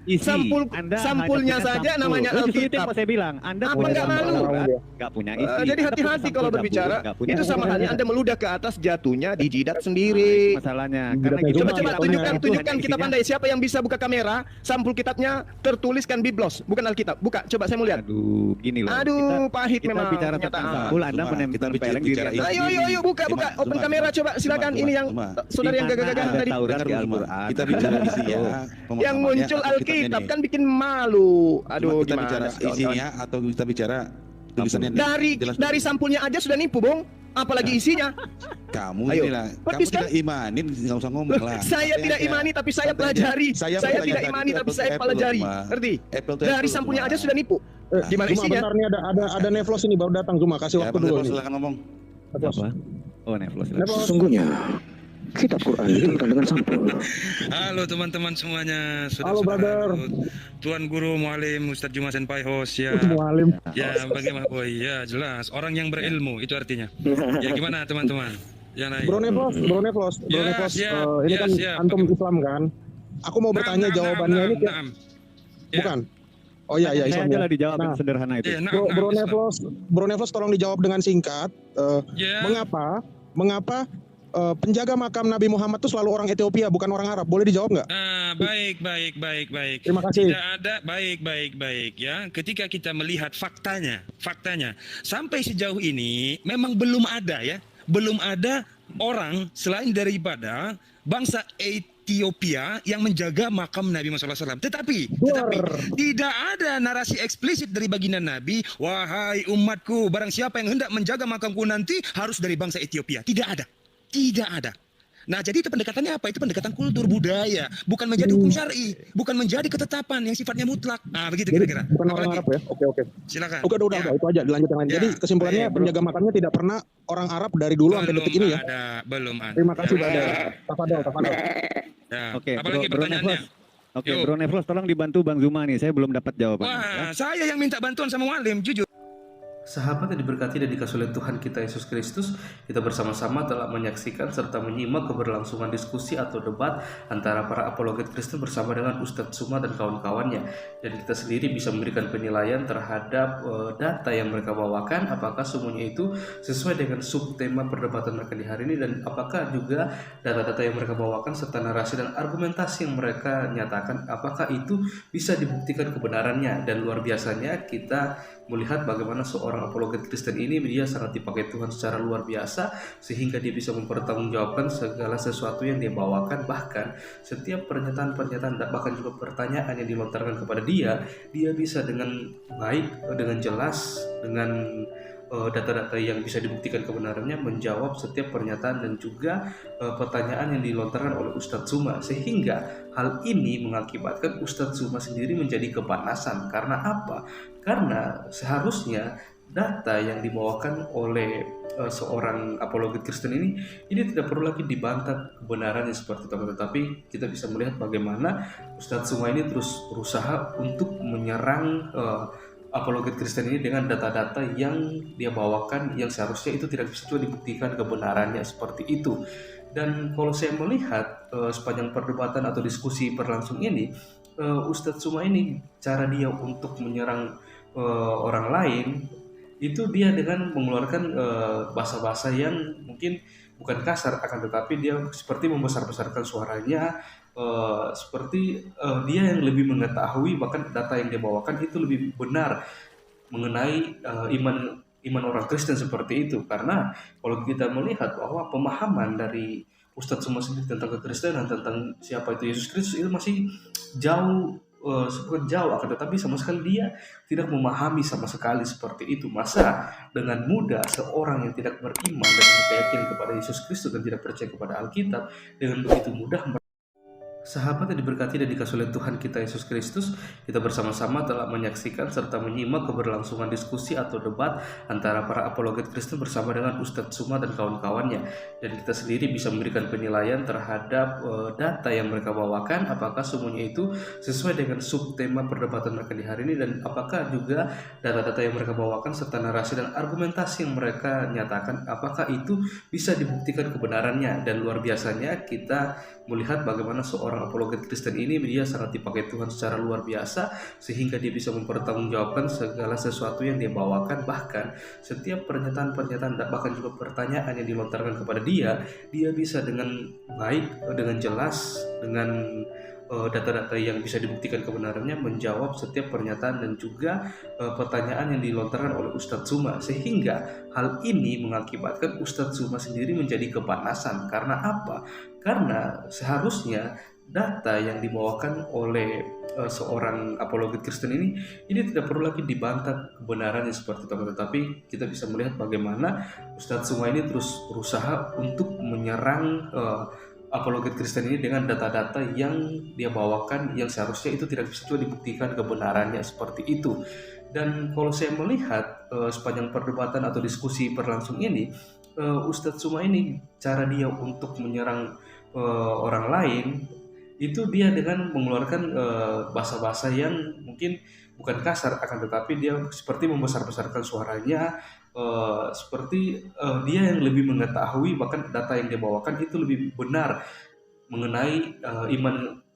isi. Sampulnya hanya punya saja sampul. namanya Itu justru itu yang Alkitab. mau saya bilang. Anda Apa punya nggak sampul malu? Taurat, nggak punya isi. Jadi Anda punya hati-hati sampul kalau Zabur, berbicara. nggak punya Itu sama isi. halnya Anda meludah ke atas, jatuhnya di jidat Nah, itu sendiri. masalahnya. Jidatnya Karena gitu, Zuma, Coba jatuhnya tunjukkan itu kita hanya pandai. Siapa yang bisa buka kamera? Sampul kitabnya tertuliskan Biblos, bukan Alkitab. Buka, coba saya mau lihat. Aduh, gini loh. Aduh, pahit kita memang bicara tentang kenyataan. sampul, Anda Zuma, menempel kita peleng diri bicara Anda. isi. Ayo, buka. Open Zuma, kamera coba. Silakan. Zuma, Ini yang Zuma. saudara yang Di mana gagah-gagah ada tadi. Taurat Dengar di dulu, Zuma. Al-Quran. Kita bicara isi ya. Yang muncul Pemahamannya atau kitabnya Alkitab nih. kan bikin malu. Aduh, Kita gimana? bicara kawan-kawan? isinya atau kita bicara tulisannya nih? Jelas Dari dulu. sampulnya aja sudah nipu, Bung. Apalagi isinya. Kamu Ayo. inilah, kamu Pedis, kan? tidak imanin, nggak usah ngomong lah. Saya Santai tidak aja. imani tapi saya Santai aja. pelajari. Saya Saya bertanya tidak tadi, imani itu tapi saya apple to pelajari. apple, Zuma. Ngerti? Apple to Dari apple, sampulnya Zuma. aja sudah nipu. Gimana Zuma, isinya? bentar nih ada Nevlos ini baru datang Zuma, kasih Ya, waktu Bang dulu Nepos, nih. silakan ngomong. Nevlos. Apa? Oh, Nevlos. Nevlos. Sesungguhnya kitab Quran dituliskan dengan sampul. Halo teman-teman semuanya, Halo, brother. Tuan Guru Mualim Ustadz Juma Senpai host ya. Mualim. Ya bagaimana? Oh iya jelas orang yang berilmu itu artinya. Ya gimana teman-teman? Ya naik. Bro Nevlos, Ya, siap, ini ya, kan siap. antum Islam kan? Aku mau bertanya jawabannya ini Naam. Ya. bukan. Oh iya Saya Islam aja ya. lah dijawab Nah. yang sederhana itu. Ya, naam, Bro naam, Nevlos tolong dijawab dengan singkat. Ya. Mengapa penjaga makam Nabi Muhammad itu selalu orang Ethiopia bukan orang Arab? Boleh dijawab nggak? Baik. Terima kasih. Tidak ada baik ya. Ketika kita melihat faktanya, sampai sejauh ini memang belum ada orang selain daripada bangsa Ethiopia yang menjaga makam Nabi Muhammad SAW. Tetapi tidak ada narasi eksplisit dari baginda Nabi, wahai umatku, barang siapa yang hendak menjaga makamku nanti harus dari bangsa Ethiopia. Tidak ada. Nah, jadi itu pendekatannya apa? Itu pendekatan kultur budaya, bukan menjadi hukum syar'i, bukan menjadi ketetapan yang sifatnya mutlak. Nah, begitu Jadi kira-kira. bukan orang Apalagi? Arab ya? Oke. Silakan. Oke, udah, itu aja. Dilanjut yang lain. Ya. Jadi kesimpulannya Baik, penjaga makamnya tidak pernah orang Arab dari dulu sampai detik ini ya. Belum ada. Terima kasih, brother. Tafadol. Ya. Oke, Apalagi Bro pertanyaannya? Nevlos. Oke, Yuk. Bro Nevlos, tolong dibantu Bang Zuma nih. Saya belum dapat jawabannya. Wah, saya yang minta bantuan sama Mualim, jujur. Sahabat yang diberkati dan dikasihi oleh Tuhan kita Yesus Kristus, kita bersama-sama telah menyaksikan serta menyimak keberlangsungan diskusi atau debat antara para apologet Kristen bersama dengan Ustadz Zuma dan kawan-kawannya. Dan kita sendiri bisa memberikan penilaian terhadap data yang mereka bawakan, apakah semuanya itu sesuai dengan subtema perdebatan mereka di hari ini, dan apakah juga data-data yang mereka bawakan serta narasi dan argumentasi yang mereka nyatakan, apakah itu bisa dibuktikan kebenarannya. Dan luar biasanya kita melihat bagaimana seorang apologet Kristen ini dia sangat dipakai Tuhan secara luar biasa sehingga dia bisa mempertanggungjawabkan segala sesuatu yang dia bawakan, bahkan setiap pernyataan-pernyataan bahkan juga pertanyaan yang dilontarkan kepada dia bisa dengan baik, dengan jelas, dengan data-data yang bisa dibuktikan kebenarannya menjawab setiap pernyataan dan juga pertanyaan yang dilontarkan oleh Ustadz Zuma, sehingga hal ini mengakibatkan Ustadz Zuma sendiri menjadi kepanasan. Karena apa? Karena seharusnya data yang dibawakan oleh seorang apologet Kristen ini tidak perlu lagi dibantah kebenarannya seperti itu, tetapi kita bisa melihat bagaimana Ustadz Zuma ini terus berusaha untuk menyerang apologet Kristen ini dengan data-data yang dia bawakan yang seharusnya itu tidak bisa juga dibuktikan kebenarannya seperti itu. Dan kalau saya melihat sepanjang perdebatan atau diskusi berlangsung ini, Ustadz Zuma ini cara dia untuk menyerang orang lain itu dia dengan mengeluarkan bahasa-bahasa yang mungkin bukan kasar, akan tetapi dia seperti membesar-besarkan suaranya, dia yang lebih mengetahui, bahkan data yang dia bawakan itu lebih benar mengenai iman orang Kristen seperti itu. Karena kalau kita melihat bahwa pemahaman dari Ustadz semua sendiri tentang kekristenan, tentang siapa itu Yesus Kristus, itu masih jauh, akan tetapi sama sekali dia tidak memahami sama sekali seperti itu. Masa dengan mudah seorang yang tidak beriman dan tidak yakin kepada Yesus Kristus dan tidak percaya kepada Alkitab, dengan begitu mudah. Sahabat yang diberkati dan dikasihi oleh Tuhan kita Yesus Kristus, kita bersama-sama telah menyaksikan serta menyimak keberlangsungan diskusi atau debat antara para apologet Kristen bersama dengan Ustadz Suma dan kawan-kawannya. Dan kita sendiri bisa memberikan penilaian terhadap data yang mereka bawakan, apakah semuanya itu sesuai dengan subtema perdebatan mereka di hari ini, dan apakah juga data-data yang mereka bawakan serta narasi dan argumentasi yang mereka nyatakan, apakah itu bisa dibuktikan kebenarannya. Dan luar biasanya kita melihat bagaimana seorang apologet Kristen ini, dia sangat dipakai Tuhan secara luar biasa sehingga dia bisa mempertanggungjawabkan segala sesuatu yang dia bawakan. Bahkan setiap pernyataan-pernyataan, bahkan juga pertanyaan yang dilontarkan kepada dia bisa dengan baik, dengan jelas, dengan data-data yang bisa dibuktikan kebenarannya menjawab setiap pernyataan dan juga pertanyaan yang dilontarkan oleh Ustadz Suma, sehingga hal ini mengakibatkan Ustadz Suma sendiri menjadi kepanasan. Karena apa? Karena seharusnya data yang dibawakan oleh seorang apologet Kristen ini tidak perlu lagi dibantah kebenarannya seperti itu, tetapi kita bisa melihat bagaimana Ustadz Suma ini terus berusaha untuk menyerang apologet Kristen ini dengan data-data yang dia bawakan yang seharusnya itu tidak bisa juga dibuktikan kebenarannya seperti itu. Dan kalau saya melihat sepanjang perdebatan atau diskusi berlangsung ini, Ustadz Suma ini cara dia untuk menyerang orang lain itu dia dengan mengeluarkan bahasa-bahasa yang mungkin bukan kasar, akan tetapi dia seperti membesar-besarkan suaranya, dia yang lebih mengetahui, bahkan data yang dia bawakan itu lebih benar mengenai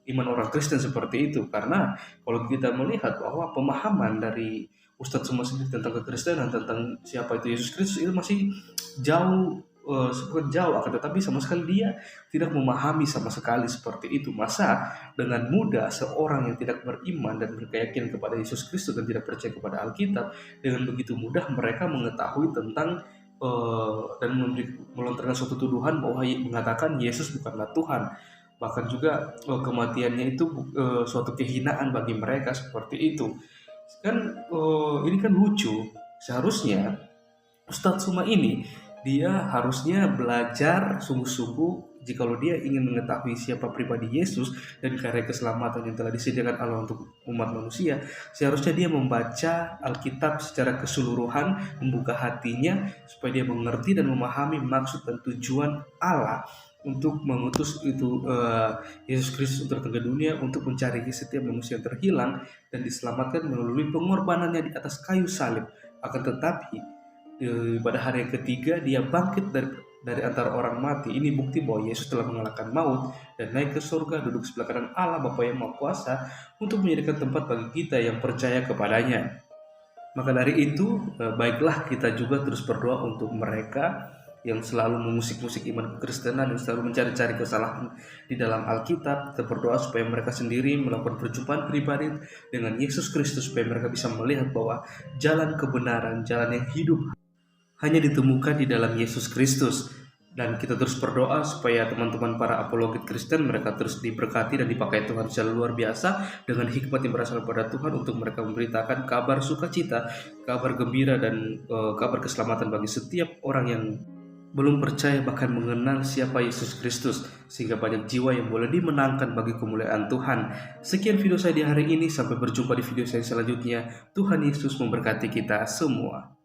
iman orang Kristen seperti itu. Karena kalau kita melihat bahwa pemahaman dari Ustadz semua sendiri tentang kekristenan, tentang siapa itu Yesus Kristus, itu masih jauh, akan tetapi sama sekali dia tidak memahami sama sekali seperti itu. Masa dengan mudah seorang yang tidak beriman dan berkeyakinan kepada Yesus Kristus dan tidak percaya kepada Alkitab, dengan begitu mudah mereka mengetahui tentang dan melontarkan suatu tuduhan bahwa mengatakan Yesus bukanlah Tuhan. Bahkan juga kematiannya itu suatu kehinaan bagi mereka seperti itu. Ini kan lucu. Seharusnya Ustadz Suma ini dia harusnya belajar sungguh-sungguh jikalau dia ingin mengetahui siapa pribadi Yesus dan karya keselamatan yang telah disediakan Allah untuk umat manusia. Seharusnya dia membaca Alkitab secara keseluruhan, membuka hatinya supaya dia mengerti dan memahami maksud dan tujuan Allah untuk mengutus Yesus Kristus untuk datang ke dunia untuk mencari setiap manusia yang terhilang dan diselamatkan melalui pengorbanannya di atas kayu salib. Akan tetapi pada hari yang ketiga dia bangkit dari antara orang mati. Ini bukti bahwa Yesus telah mengalahkan maut dan naik ke surga, duduk sebelah kanan Allah Bapa yang Maha Kuasa untuk menyediakan tempat bagi kita yang percaya kepadanya. Maka dari itu baiklah kita juga terus berdoa untuk mereka yang selalu memusik-musik iman kekristenan dan selalu mencari-cari kesalahan di dalam Alkitab. Kita berdoa supaya mereka sendiri melakukan perjumpaan pribadi dengan Yesus Kristus, supaya mereka bisa melihat bahwa jalan kebenaran, jalan yang hidup hanya ditemukan di dalam Yesus Kristus. Dan kita terus berdoa supaya teman-teman para apologet Kristen mereka terus diberkati dan dipakai Tuhan secara luar biasa dengan hikmat yang berasal dari Tuhan untuk mereka memberitakan kabar sukacita, kabar gembira dan kabar keselamatan bagi setiap orang yang belum percaya bahkan mengenal siapa Yesus Kristus, sehingga banyak jiwa yang boleh dimenangkan bagi kemuliaan Tuhan. Sekian video saya di hari ini, sampai berjumpa di video saya selanjutnya. Tuhan Yesus memberkati kita semua.